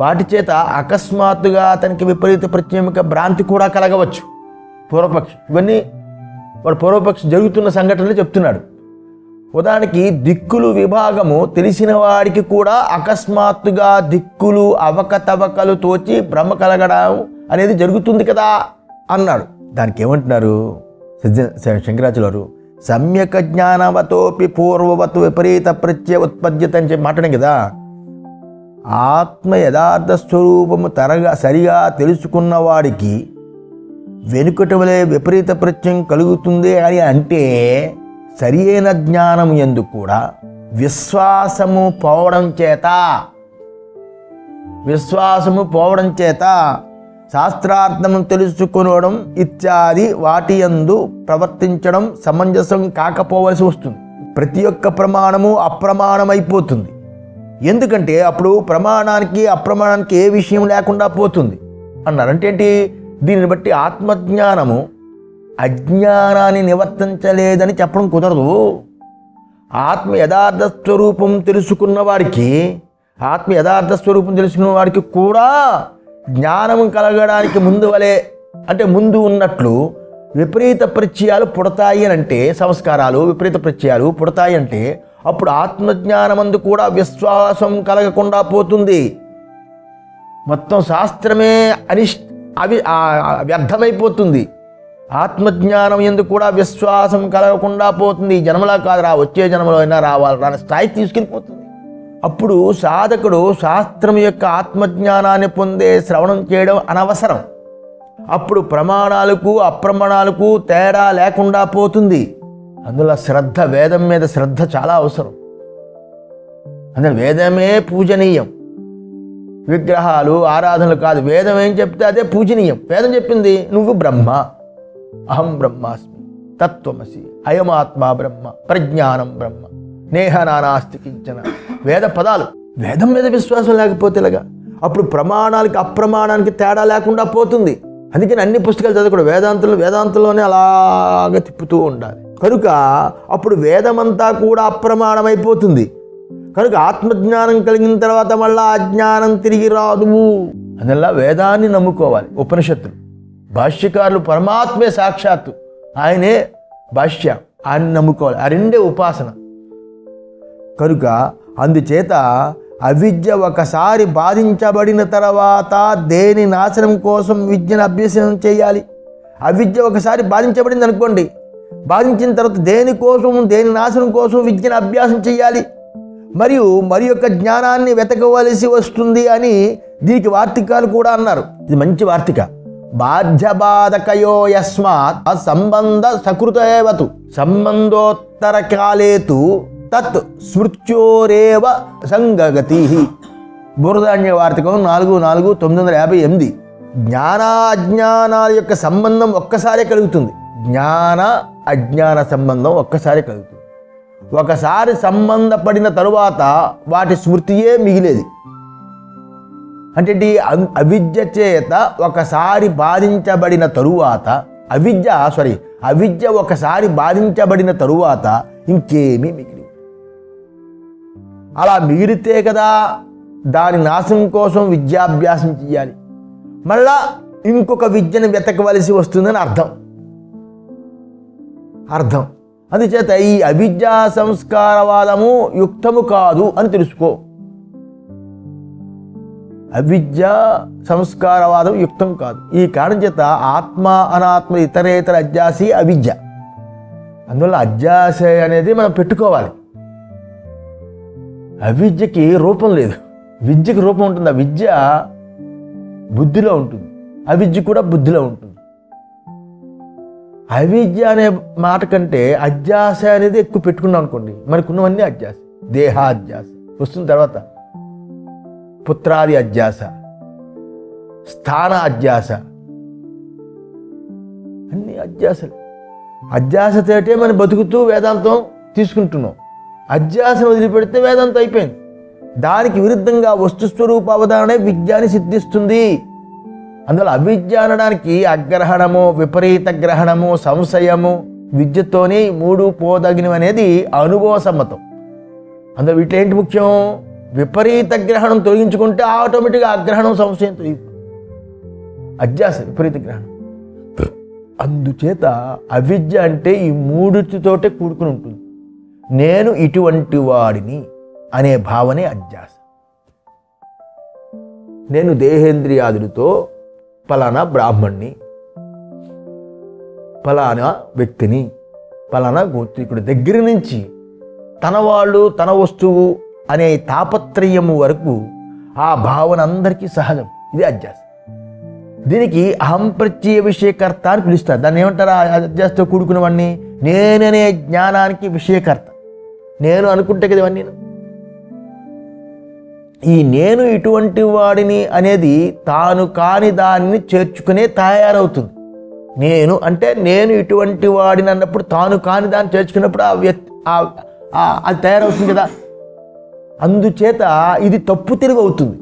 వాటి చేత అకస్మాత్తుగా అతనికి విపరీత ప్రత్యయమిక భ్రాంతి కూడా కలగవచ్చు. పూర్వపక్షి ఇవన్నీ వాడు పూర్వపక్షి జరుగుతున్న సంఘటనలు చెప్తున్నాడు. ఉదాహరణకి దిక్కులు విభాగము తెలిసిన వాడికి కూడా అకస్మాత్తుగా దిక్కులు అవకతవకలు తోచి భ్రమ కలగడం అనేది జరుగుతుంది కదా అన్నాడు. దానికి ఏమంటున్నారు శంకరాచార్యులు? సమ్యక్ జ్ఞానవతోపి పూర్వవత్ విపరీత ప్రత్యయ ఉత్పద్యత అని చెప్పి మాట్లాడాం కదా. ఆత్మ యథార్థ స్వరూపము సరిగా తెలుసుకున్న వాడికి వెనుకటి వలె విపరీత ప్రత్యయం కలుగుతుంది అని అంటే సరి అయిన జ్ఞానం యందు కూడా విశ్వాసము పోవడం చేత శాస్త్రార్థము తెలుసుకొనడం ఇత్యాది వాటి యందు ప్రవర్తించడం సమంజసం కాకపోవలసి వస్తుంది. ప్రతి ఒక్క ప్రమాణము అప్రమాణమైపోతుంది. ఎందుకంటే అప్పుడు ప్రమాణానికి అప్రమాణానికి ఏ విషయం లేకుండా పోతుంది అన్నారు. అంటే ఏంటి? దీనిని బట్టి ఆత్మజ్ఞానము అజ్ఞానాన్ని నివర్తించలేదని చెప్పడం కుదరదు. ఆత్మ యథార్థ స్వరూపం తెలుసుకున్న వాడికి కూడా జ్ఞానం కలగడానికి ముందు వలె, అంటే ముందు ఉన్నట్లు విపరీత ప్రత్యయాలు పుడతాయి అని అంటే, సంస్కారాలు విపరీత ప్రత్యయాలు పుడతాయి అంటే అప్పుడు ఆత్మజ్ఞానమందు కూడా విశ్వాసం కలగకుండా పోతుంది. మొత్తం శాస్త్రమే వ్యర్థమైపోతుంది. ఆత్మజ్ఞానం ఎందుకు కూడా విశ్వాసం కలగకుండా పోతుంది. ఈ జన్మలా కాదురా, వచ్చే జన్మలో అయినా రావాలి రాని స్థాయికి తీసుకెళ్ళిపోతుంది. అప్పుడు సాధకుడు శాస్త్రం యొక్క ఆత్మజ్ఞానాన్ని పొందే శ్రవణం చేయడం అనవసరం. అప్పుడు ప్రమాణాలకు అప్రమాణాలకు తేడా లేకుండా పోతుంది. అందులో శ్రద్ధ, వేదం మీద శ్రద్ధ చాలా అవసరం. అందులో వేదమే పూజనీయం, విగ్రహాలు ఆరాధనలు కాదు. వేదం ఏం చెప్తే అదే పూజనీయం. వేదం చెప్పింది నువ్వు బ్రహ్మ, అహం బ్రహ్మాస్మి, తత్వమసి, అయమాత్మా బ్రహ్మ, ప్రజ్ఞానం బ్రహ్మ, నేహ నానాస్తి కించన. వేద పదాలు. వేదం మీద విశ్వాసం లేకపోతే ఇలాగా అప్పుడు ప్రమాణాలకి అప్రమాణానికి తేడా లేకుండా పోతుంది. అందుకని అన్ని పుస్తకాలు చదవకూడదు. వేదాంతంలోనే అలాగ తిప్పుతూ ఉండాలి. కనుక అప్పుడు వేదమంతా కూడా అప్రమాణమైపోతుంది. కనుక ఆత్మజ్ఞానం కలిగిన తర్వాత మళ్ళా అజ్ఞానం తిరిగి రాదు. అందువల్ల వేదాన్ని నమ్ముకోవాలి. ఉపనిషత్తులు, భాష్యకారులు పరమాత్మే సాక్షాత్తు, ఆయనే భాష్య, ఆయన్ని నమ్ముకోవాలి. ఆ రెండే ఉపాసన. కనుక అందుచేత అవిద్య ఒకసారి బాధించబడిన తర్వాత దేని నాశనం కోసం విద్యను అభ్యసనం చేయాలి. అవిద్య ఒకసారి బాధించబడింది అనుకోండి, బాధించిన తర్వాత దేని నాశనం కోసం విద్యను అభ్యాసం చేయాలి. మరియు యొక్క జ్ఞానాన్ని వెతకవలసి వస్తుంది అని దీనికి వార్తికాలు కూడా అన్నారు. ఇది మంచి వార్తిక. బాధ్యబాధకయో యస్మాత్ సంబంధ సకృతేవతు సంబంధోత్తర కాలేతు తత్ స్మృత్యోరేవ సంగగతి. బురదాన్య వార్తికం 4/4/958. జ్ఞాన అజ్ఞానాల యొక్క సంబంధం ఒక్కసారే కలుగుతుంది. జ్ఞాన అజ్ఞాన సంబంధం ఒక్కసారే కలుగుతుంది. ఒకసారి సంబంధపడిన తరువాత వాటి స్మృతియే మిగిలేది. అంటే అవిద్య చేత ఒకసారి బాధించబడిన తరువాత అవిద్య ఒకసారి బాధించబడిన తరువాత ఇంకేమీ మిగిలి, అలా మిగిలితే కదా దాని నాశనం కోసం విద్యాభ్యాసం చేయాలి. మళ్ళా ఇంకొక విద్యను వెతకవలసి వస్తుందని అర్థం. అందుచేత ఈ అవిద్యా సంస్కారవాదము యుక్తము కాదు అని తెలుసుకో. అవిద్యా సంస్కారవాదం యుక్తం కాదు. ఈ కారణం చేత ఆత్మ అనాత్మ ఇతరేతర అధ్యాసి అవిద్య. అందువల్ల అధ్యాస అనేది మనం పెట్టుకోవాలి. అవిద్యకి రూపం లేదు, విద్యకి రూపం ఉంటుంది. విద్య బుద్ధిలో ఉంటుంది, అవిద్య కూడా బుద్ధిలో ఉంటుంది. అవిద్య అనే మాట కంటే అధ్యాస అనేది ఎక్కువ పెట్టుకున్నాం అనుకోండి, మనకున్నవన్నీ అధ్యాస. దేహాధ్యాస వస్తుంది, తర్వాత పుత్రాది అధ్యాస, స్థాన అధ్యాస, అన్ని అధ్యాసలు. అధ్యాసతోటే మనం బతుకుతూ వేదాంతం తీసుకుంటున్నాం. అధ్యాసను వదిలిపెడితే వేదాంతం అయిపోయింది. దానికి విరుద్ధంగా వస్తుస్వరూప అవధారణే విద్యాన్ని సిద్ధిస్తుంది. అందువల్ల అవిద్య అనడానికి అగ్రహణము, విపరీత గ్రహణము, సంశయము, విద్యతోనే 3 పోదగినవి అనేది అనుభవ సమ్మతం. అందులో వీటిలో ఏంటి ముఖ్యం? విపరీత గ్రహణం తొలగించుకుంటే ఆటోమేటిక్గా అగ్రహణం, సంశయం తొలగిపోతుంది. అధ్యాస, విపరీత గ్రహణం. అందుచేత అవిద్య అంటే ఈ 3తోటే కూడుకుని ఉంటుంది. నేను ఇటువంటి వాడిని అనే భావనే అధ్యాస. నేను దేహేంద్రియాదులతో ఫలానా బ్రాహ్మణ్ణి, ఫలానా వ్యక్తిని, ఫలానా గోత్రికుడి దగ్గర నుంచి తన వాళ్ళు, తన వస్తువు అనే తాపత్రయము వరకు ఆ భావన అందరికీ సహజం. ఇది అధ్యాస. దీనికి అహం ప్రత్యయ విషయకర్త అని పిలుస్తారు. దాన్ని ఏమంటారు? అధ్యాసతో కూడుకున్నవన్నీ నేననే జ్ఞానానికి విషయకర్త. నేను అనుకుంటే కదా ఇవన్నీ. ఈ నేను ఇటువంటి వాడిని అనేది తాను కాని దానిని చేర్చుకునే తయారవుతుంది. నేను అంటే నేను ఇటువంటి వాడిని అన్నప్పుడు తాను కాని దాన్ని చేర్చుకున్నప్పుడు ఆ వ్యక్తి అది తయారవుతుంది కదా. అందుచేత ఇది తప్పు తెలివి అవుతుంది.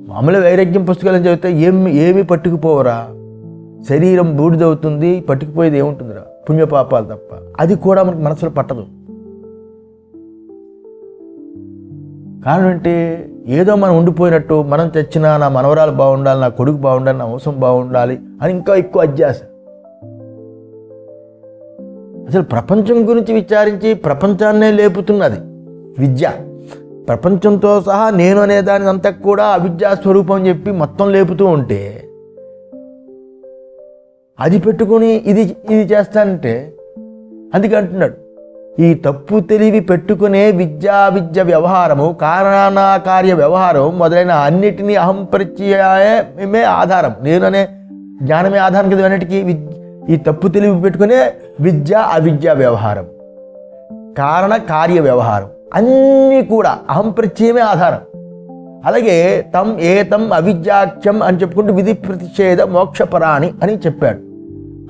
మామూలు వైరాగ్యం పుస్తకాలను చదివితే ఏమి పట్టుకుపోవరా, శరీరం బూడిదవుతుంది, పట్టుకుపోయేది ఏముంటుందిరా, పుణ్యపాపాలు తప్ప. అది కూడా మనకు మనసులో పట్టదు. కారణం ఏంటి? ఏదో మనం ఉండిపోయినట్టు, మనం చచ్చినా నా మనవరాలు బాగుండాలి, నా కొడుకు బాగుండాలి, నా వంశం బాగుండాలి అని ఇంకా ఎక్కువ అధ్యాస. అసలు ప్రపంచం గురించి విచారించి ప్రపంచాన్నే లేపుతున్నది విద్య. ప్రపంచంతో సహా నేను అనే దాని అంతా కూడా అవిద్యా స్వరూపం అని చెప్పి మొత్తం లేపుతూ ఉంటే, అది పెట్టుకొని ఇది చేస్తానంటే, అందుకే అంటున్నాడు ఈ తప్పు తెలివి పెట్టుకునే విద్య వ్యవహారము, కారణాకార్య వ్యవహారం మొదలైన అన్నిటినీ అహంపరిచయమే ఆధారం, నేను అనే జ్ఞానమే ఆధారం కదా అన్నిటికీ. ఈ తప్పు తెలివి పెట్టుకునే అవిద్య వ్యవహారం, కారణ కార్య వ్యవహారం అన్నీ కూడా అహంపరిచయమే ఆధారం. అలాగే ఏతం అవిద్యాఖ్యం అని చెప్పుకుంటూ విధి ప్రతిషేధ మోక్షపరాణి అని చెప్పాడు.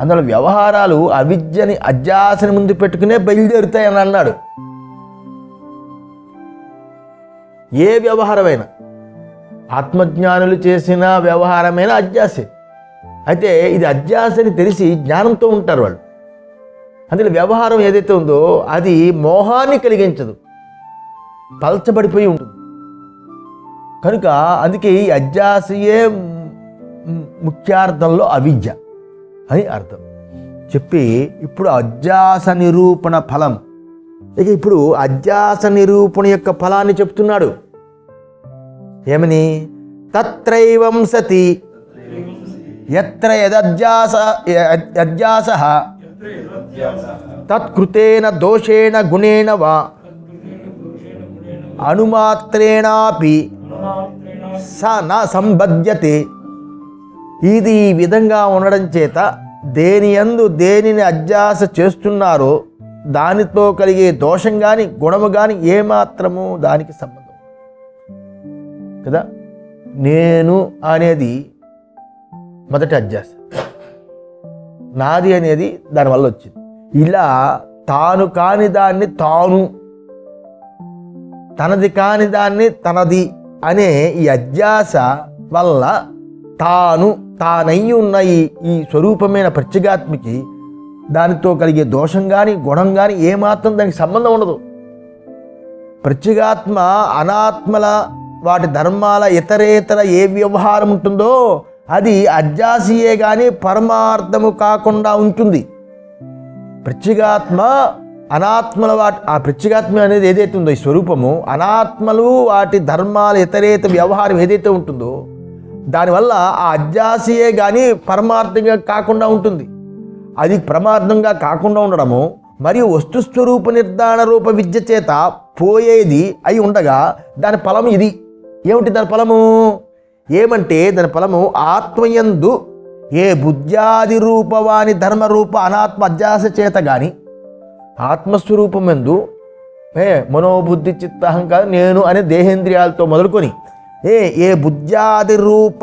అందులో వ్యవహారాలు అవిద్యని అధ్యాసని ముందు పెట్టుకునే బయలుదేరుతాయని అన్నాడు. ఏ వ్యవహారమైనా, ఆత్మజ్ఞానులు చేసిన వ్యవహారమైన అధ్యాసే. అయితే ఇది అధ్యాసని తెలిసి జ్ఞానంతో ఉంటారు వాళ్ళు. అందులో వ్యవహారం ఏదైతే ఉందో అది మోహాన్ని కలిగించదు, పల్చబడిపోయి ఉంటుంది. కనుక అందుకే ఈ అధ్యాసయే ముఖ్యార్థంలో అవిద్య అని అర్థం చెప్పి, ఇప్పుడు అధ్యాస నిరూపణ ఫలం. ఇక ఇప్పుడు అధ్యాస నిరూపణ యొక్క ఫలాన్ని చెప్తున్నాడు. ఏమని? తత్రైవం సతి యత్ర యదధ్యాసః తత్కృతేన దోషేణ గుణేన వా అణుమాత్రేణాపి స న సంబధ్యతే. ఇది ఈ విధంగా ఉండడం చేత దేనిని అధ్యాస చేస్తున్నారో దానితో కలిగే దోషం కానీ గుణము కానీ ఏమాత్రము దానికి సంబంధం కదా. నేను అనేది మొదటి అధ్యాస, నాది అనేది దానివల్ల వచ్చింది. ఇలా తాను కాని దాన్ని తాను, తనది కాని దాన్ని తనది అనే ఈ అధ్యాస వల్ల తానయ్యి ఉన్న ఈ స్వరూపమైన ప్రత్యేగాత్మకి దానితో కలిగే దోషం కానీ గుణం కానీ ఏమాత్రం దానికి సంబంధం ఉండదు. ప్రత్యేగాత్మ అనాత్మల వాటి ధర్మాల ఇతరేతర ఏ వ్యవహారం ఉంటుందో అది అధ్యాసియే కానీ పరమార్థము కాకుండా ఉంటుంది. ప్రత్యేగాత్మ అనాత్మల ఆ ప్రత్యేగాత్మ అనేది ఏదైతే ఉందో ఈ స్వరూపము, అనాత్మలు వాటి ధర్మాల ఇతరేత వ్యవహారం ఏదైతే ఉంటుందో దానివల్ల ఆ అధ్యాసియే కానీ పరమార్థంగా కాకుండా ఉంటుంది. అది పరమార్థంగా కాకుండా ఉండడము మరియు వస్తుస్వరూప నిర్ధారణ రూప విద్య చేత పోయేది అయి ఉండగా దాని ఫలము ఇది. ఏమిటి దాని ఫలము? ఏమంటే దాని ఫలము ఆత్మయందు ఏ బుద్ధ్యాది రూపవాని ధర్మరూప అనాత్మ అధ్యాస చేత కానీ, ఆత్మస్వరూపమందు మనోబుద్ధి చిత్త అహంకారం నేను అనే దేహేంద్రియాలతో మొదలుకొని ఏ బుద్ధ్యాది రూప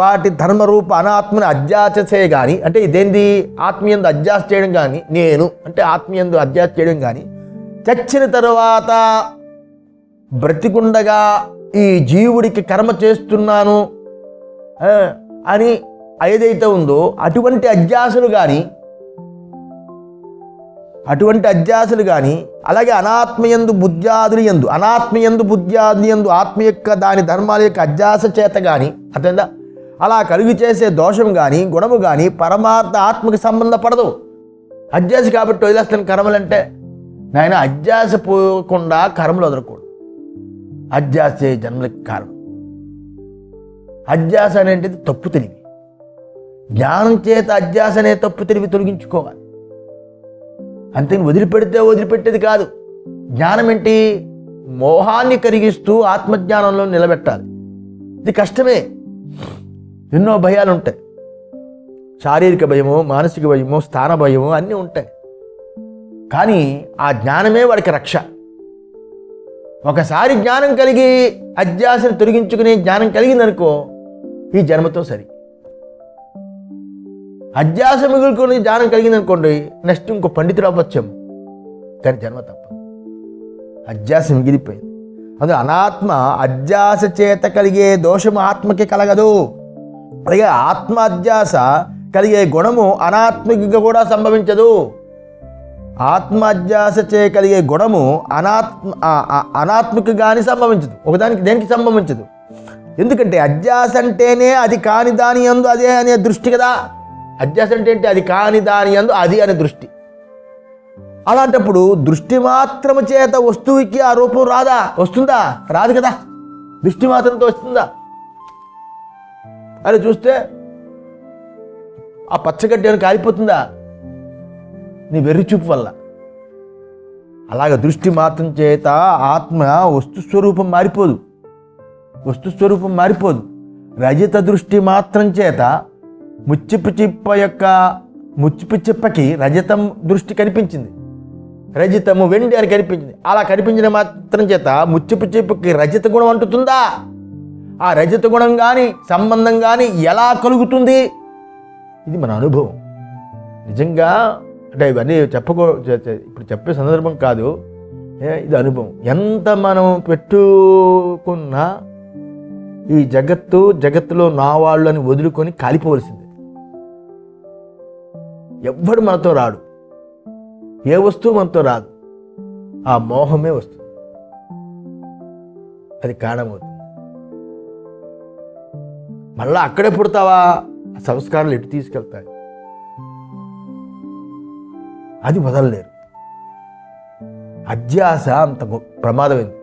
వాటి ధర్మరూప అనాత్మని అధ్యాస చేయ కానీ, అంటే ఇదేంది ఆత్మీయందు అధ్యాస చేయడం కానీ, నేను అంటే ఆత్మీయందు అధ్యాస చేయడం కానీ, చచ్చిన తరువాత బ్రతికుండగా ఈ జీవుడికి కర్మ చేస్తున్నాను అని ఏదైతే ఉందో అటువంటి అధ్యాసలు కానీ అలాగే అనాత్మయందు బుద్ధ్యాదులు యందు ఆత్మ యొక్క దాని ధర్మాల యొక్క అధ్యాస చేత కానీ అర్థందా అలా కలుగు చేసే దోషం కానీ గుణము కానీ పరమార్థ ఆత్మకి సంబంధపడదు. అధ్యాస కాబట్టి వదిలేస్తాను కర్మలంటే, నాయన అధ్యాస పోకుండా కర్మలు వదలకూడదు. అధ్యాసే జన్మలకి కారణం. అధ్యాస అనేది తప్పు తెలివి. జ్ఞానం చేత అధ్యాస అనే తప్పు తెలివి తొలగించుకోవాలి. అంతే, వదిలిపెట్టేది కాదు. జ్ఞానం ఏంటి? మోహాన్ని కరిగిస్తూ ఆత్మజ్ఞానంలో నిలబెట్టాలి. ఇది కష్టమే. ఎన్నో భయాలు ఉంటాయి. శారీరక భయము, మానసిక భయము, స్థాన భయము అన్నీ ఉంటాయి. కానీ ఆ జ్ఞానమే వాడికి రక్ష. ఒకసారి జ్ఞానం కలిగి అధ్యాసను తొలగించుకునే జ్ఞానం కలిగిందనుకో, ఈ జన్మతో సరి. అధ్యాస మిగులుకొని జ్ఞానం కలిగిందనుకోండి, నెక్స్ట్ ఇంకో పండితుడు అవ్వచ్చేమో, కానీ జన్మ తప్ప. అధ్యాస మిగిలిపోయింది. అది అనాత్మ అధ్యాస చేత కలిగే దోషము ఆత్మకి కలగదు. అలాగే ఆత్మ అధ్యాస కలిగే గుణము అనాత్మకి కూడా సంభవించదు. ఆత్మ అధ్యాస చే కలిగే గుణము అనాత్మకి కానీ సంభవించదు, ఒకదానికి దేనికి సంభవించదు. ఎందుకంటే అధ్యాస అంటేనే అది కాని దాని యందు అదే అనే దృష్టి కదా. అధ్యాస అంటే ఏంటి? అది కాని దాని యందు అది అనే దృష్టి. అలాంటప్పుడు దృష్టి మాత్రము చేత వస్తువుకి ఆ రూపం రాదా? వస్తుందా? రాదు కదా. దృష్టి మాత్రంతో వస్తుందా? అని చూస్తే ఆ పచ్చగడ్డి అని కాలిపోతుందా నీ వెర్రి చూపు వల్ల? అలాగ దృష్టి మాత్రం చేత ఆత్మ వస్తుస్వరూపం మారిపోదు, వస్తుస్వరూపం మారిపోదు. రజిత దృష్టి మాత్రం చేత ముచ్చిపు చిప్పకి రజతం దృష్టి కనిపించింది, రజితము వెండి అని కనిపించింది. అలా కనిపించిన మాత్రం చేత ముచ్చిపు చిప్పకి రజత గుణం అంటుతుందా? ఆ రజత గుణం కానీ సంబంధం కానీ ఎలా కలుగుతుంది? ఇది మన అనుభవం. నిజంగా అంటే ఇవన్నీ ఇప్పుడు చెప్పే సందర్భం కాదు, ఇది అనుభవం. ఎంత మనం పెట్టుకున్నా ఈ జగత్తులో నా వాళ్ళు అని వదులుకొని కాలిపోవలసిందే. ఎవ్వడు మనతో రాడు, ఏ వస్తువు మనతో రాదు. ఆ మోహమే వస్తుంది, అది కారణమవుతుంది. మళ్ళా అక్కడే పుడతావా? సంస్కారాలు ఎటు తీసుకెళ్తాయి? అది వదలలేరు. అధ్యాస అంత ప్రమాదమైంది.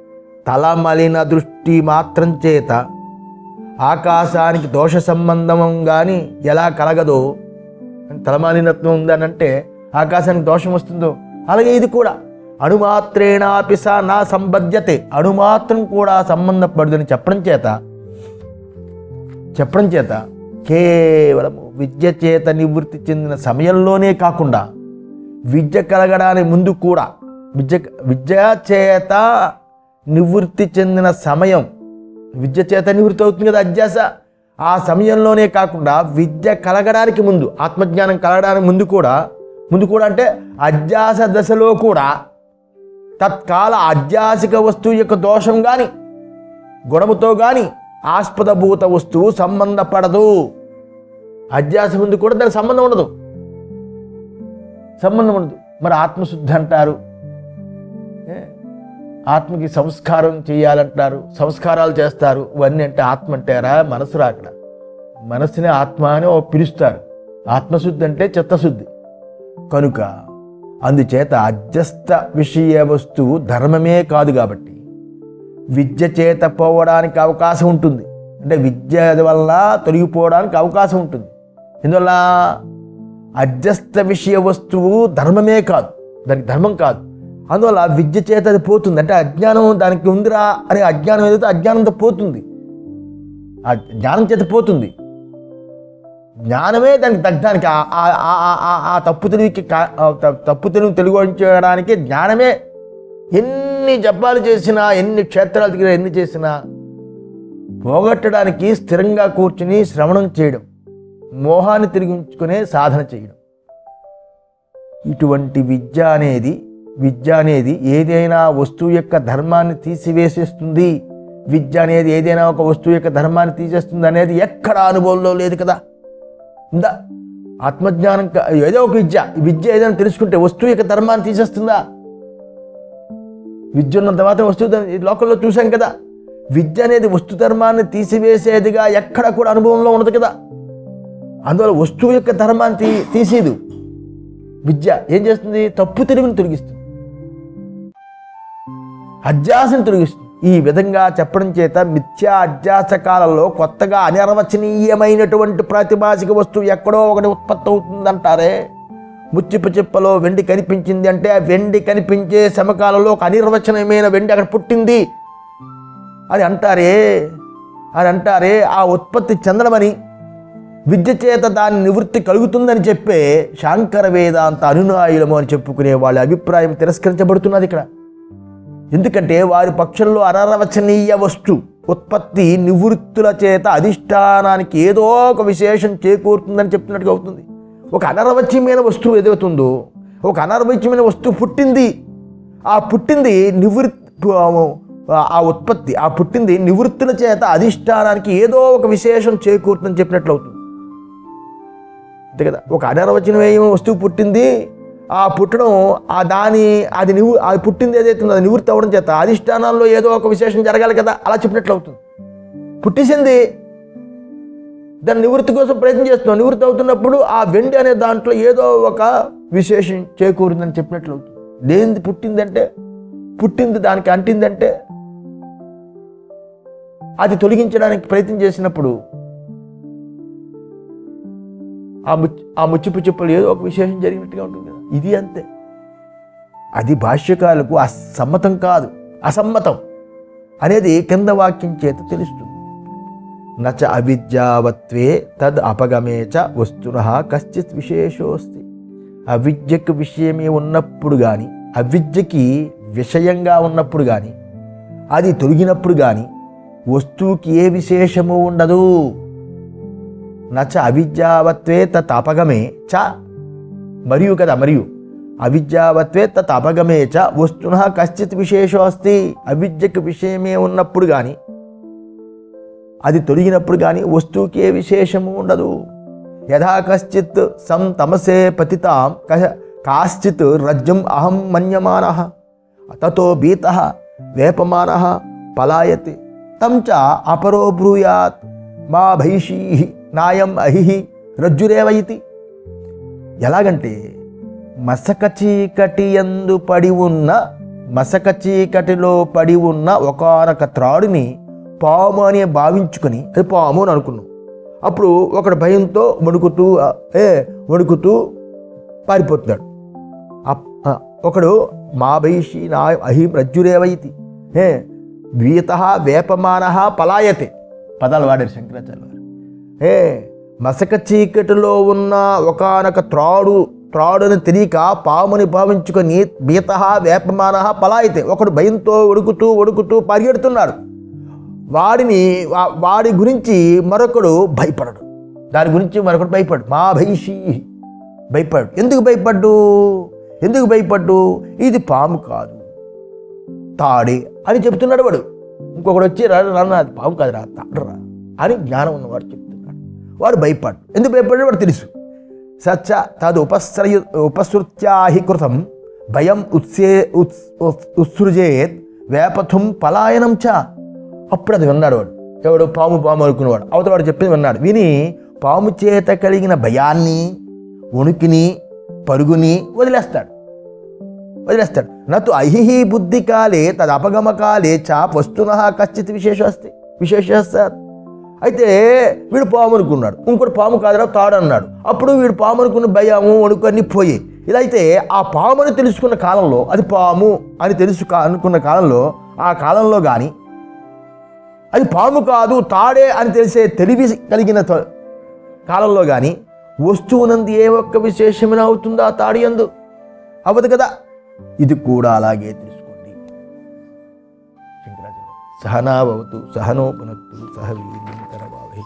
తలమలిన దృష్టి మాత్రం చేత ఆకాశానికి దోష సంబంధం కానీ ఎలా కలగదో, తలమాలినత్వం ఉందనంటే ఆకాశానికి దోషం వస్తుందో, అలాగే ఇది కూడా అణుమాత్రేణాపి సా నా సంబధ్యతే, అణుమాత్రం కూడా సంబంధపడదని చెప్పడం చేత కేవలం విద్య చేత నివృత్తి చెందిన సమయంలోనే కాకుండా విద్య కలగడానికి ముందు కూడా విద్య చేత నివృత్తి చెందిన సమయం, విద్య చేత నివృత్తి అవుతుంది కదా అధ్యాస. ఆ సమయంలోనే కాకుండా విద్య కలగడానికి ముందు, ఆత్మజ్ఞానం కలగడానికి ముందు కూడా అంటే అధ్యాస దశలో కూడా తత్కాల అధ్యాసిక వస్తువు యొక్క దోషం కానీ గుణముతో కానీ ఆస్పదభూత వస్తువు సంబంధపడదు. అధ్యాస ముందు కూడా దానికి సంబంధం ఉండదు. మరి ఆత్మశుద్ధి అంటారు, ఆత్మకి సంస్కారం చేయాలంటారు, సంస్కారాలు చేస్తారు. ఇవన్నీ అంటే ఆత్మ అంటారా? మనసు రాకడ. మనసుని ఆత్మ అని పిలుస్తారు. ఆత్మశుద్ధి అంటే చిత్తశుద్ధి. కనుక అందుచేత అధ్యస్థ విషయ వస్తువు ధర్మమే కాదు కాబట్టి విద్య చేత పోవడానికి అవకాశం ఉంటుంది. అంటే విద్య వల్ల తొలగిపోవడానికి అవకాశం ఉంటుంది. ఎందువల్ల? అధ్యస్థ విషయ వస్తువు ధర్మమే కాదు, దానికి ధర్మం కాదు. అందువల్ల విద్య చేత అది పోతుంది. అంటే అజ్ఞానం దానికి ఉందిరా అనే అజ్ఞానం ఏదైతే అజ్ఞానంతో పోతుంది, ఆ జ్ఞానం చేత పోతుంది. జ్ఞానమే దానికి తగ్గడానికి ఆ తప్పు తెలివి తెలుగుంచడానికి జ్ఞానమే. ఎన్ని జపాలు చేసినా, ఎన్ని క్షేత్రాలు తిరిగినా, ఎన్ని చేసినా పోగొట్టడానికి స్థిరంగా కూర్చుని శ్రవణం చేయడం, మోహాన్ని తిరిగించుకునే సాధన చేయడం. ఇటువంటి విద్య అనేది ఏదైనా వస్తువు యొక్క ధర్మాన్ని తీసివేసేస్తుంది. విద్య అనేది ఏదైనా ఒక వస్తువు యొక్క ధర్మాన్ని తీసేస్తుంది అనేది ఎక్కడ అనుభవంలో లేదు కదా. ఉందా? ఆత్మజ్ఞానం ఏదో ఒక విద్య ఏదైనా తెలుసుకుంటే వస్తువు యొక్క ధర్మాన్ని తీసేస్తుందా? విద్య ఉన్నంత మాత్రం వస్తువు లోకంలో చూసాం కదా. విద్య అనేది వస్తు ధర్మాన్ని తీసివేసేదిగా ఎక్కడ కూడా అనుభవంలో ఉండదు కదా. అందువల్ల వస్తువు యొక్క ధర్మాన్ని తీసేదు. విద్య ఏం చేస్తుంది? తప్పు తెలివిని తొలగిస్తుంది, అధ్యాసను తొలగిస్తుంది. ఈ విధంగా చెప్పడం చేత మిథ్యా అధ్యాస కాలంలో కొత్తగా అనిర్వచనీయమైనటువంటి ప్రాతిభాసిక వస్తువు ఎక్కడో ఒకటి ఉత్పత్తి అవుతుందంటారే. ముచ్చిపు చిప్పలో వెండి కనిపించింది అంటే ఆ వెండి కనిపించే సమకాలంలో ఒక అనిర్వచనమైన వెండి అక్కడ పుట్టింది అని అంటారే. ఆ ఉత్పత్తి చెందడమని, విద్య చేత దాని నివృత్తి కలుగుతుందని చెప్పే శాంకర వేదాంత అనునాయులము అని చెప్పుకునే వాళ్ళ అభిప్రాయం తిరస్కరించబడుతున్నది ఇక్కడ. ఎందుకంటే వారి పక్షంలో అనర్వచనీయ వస్తు ఉత్పత్తి నివృత్తుల చేత అధిష్టానానికి ఏదో ఒక విశేషం చేకూరుతుందని చెప్తున్నట్టుగా అవుతుంది. ఒక అనర్వచ్యమైన వస్తువు ఏదవుతుందో, ఒక అనర్వచ్యమైన వస్తువు పుట్టింది. ఆ పుట్టింది ఆ ఉత్పత్తి, ఆ పుట్టింది నివృత్తుల చేత అధిష్టానానికి ఏదో ఒక విశేషం చేకూరుతుందని చెప్పినట్లు అవుతుంది. అంతే కదా. ఒక అనిర్వచనీయమైన వస్తువు పుట్టింది, ఆ పుట్టడం అది పుట్టింది ఏదైతే ఉందో అది నివృత్తి అవ్వడం చేత అధిష్టానాల్లో ఏదో ఒక విశేషం జరగాలి కదా, అలా చెప్పినట్లు అవుతుంది. పుట్టేసింది, దాని నివృత్తి కోసం ప్రయత్నం చేస్తున్నాం. నివృత్తి అవుతున్నప్పుడు ఆ వెండి అనే దాంట్లో ఏదో ఒక విశేషం చేకూరిందని చెప్పినట్లు అవుతుంది. దేనిది పుట్టింది దానికి అంటిందంటే అది తొలగించడానికి ప్రయత్నం చేసినప్పుడు ఆ ముచ్చిపు చెప్పులు ఏదో ఒక విశేషం జరిగినట్టుగా ఉంటుంది కదా. ఇది అంతే. అది భాష్యకారులకు అసమ్మతం కాదు, అసమ్మతం అనేది కింద వాక్యం చేత తెలుస్తుంది. నచ అవిద్యావత్వే తద్ అపగమే చ వస్తునః కశ్చిత్ విశేషోస్తి. అవిద్యకు విషయమే ఉన్నప్పుడు కానీ, అవిద్యకి విషయంగా ఉన్నప్పుడు కానీ, అది తొలగినప్పుడు కానీ వస్తువుకి ఏ విశేషము ఉండదు. నచ అవిద్యావత్వే తత్ అపగమే చ, మరియు అవిద్యావత్వే తత్ అపగమే చ వస్తునః కశ్చిత్ విశేషో అస్తి. అవిద్యకు విషయమే ఉన్నప్పుడు కానీ, అది తొలగినప్పుడు కానీ వస్తువుకి ఏ విశేషము ఉండదు. యథా కశ్చిత్ సం తమసే పతితాం కాశ్చిత్ రజ్జం అహం మన్యమానః తతో భీతః వేపమానః పలాయతే తం చ అపరో బ్రూయాత్ మా భైషీః నాయం అహిః రజ్జురేవ ఇతి. ఎలాగంటే మసక చీకటిలో పడి ఉన్న ఒకానొక త్రాడుని పాము అని భావించుకొని అది పాము అని అనుకున్నాం. అప్పుడు ఒకడు భయంతో వణుకుతూ పారిపోతున్నాడు. ఒకడు మా భైషి నా అహిం రజ్జురేవైతి వీతః వేపమానః పలాయతే. పదాలు వాడారు శంకరాచార్య వారు. మసక చీకటిలో ఉన్న ఒకానొక త్రాడుని తెలియక పాముని భావించుకొని వీతః వేపమానః పలాయతే. ఒకడు భయంతో వణుకుతూ పరిగెడుతున్నాడు. వాడి గురించి మరొకడు భయపడడు. దాని గురించి మరొకడు భయపడు. మా భైషి భయపడు. ఎందుకు భయపడ్డు? ఇది పాము కాదు, తాడే అని చెప్తున్నాడు వాడు. ఇంకొకడు వచ్చి రాన్న అది పాము కాదురా, తాడరా అని జ్ఞానం ఉన్నవాడు చెప్తున్నాడు. వాడు భయపడు. ఎందుకు భయపడ్డాడు వాడు తెలుసు. సచ్చ తదు ఉపసృత్యాహి కృతం భయం ఉత్సృజేత్ వేపథుం పలాయనం చ. అప్పుడు అది విన్నాడు వాడు. ఎవడు పాము అనుకునేవాడు. అవతల వాడు చెప్పింది విన్నాడు. విని పాము చేత కలిగిన భయాన్ని, వణుకిని, పరుగుని వదిలేస్తాడు. నతు అహిహి బుద్ధి కాలే తద్ అపగమ కాలే చ వస్తునః కశ్చిత్ విశేషాత్. అయితే వీడు పాము అనుకున్నాడు, ఇంకోటి పాము కాదురా తాడు అన్నాడు. అప్పుడు వీడు పాము అనుకున్న భయము, వణుకు అన్నీ పోయి. ఇలా అయితే ఆ పాముని తెలుసుకున్న కాలంలో, అది పాము అని అనుకున్న కాలంలో, ఆ కాలంలో కానీ అది పాము కాదు తాడే అని తెలిసే తెలివి కలిగిన కాలంలో కానీ వస్తువునందు ఏ ఒక్క విశేషమైన అవుతుందా తాడి యందు? అవ్వదు కదా. ఇది కూడా అలాగే తెలుసుకోండి. శంకరాచార్య సహనా భవతు సహనో పునక్తు సహ వీర్యం కరవావహై.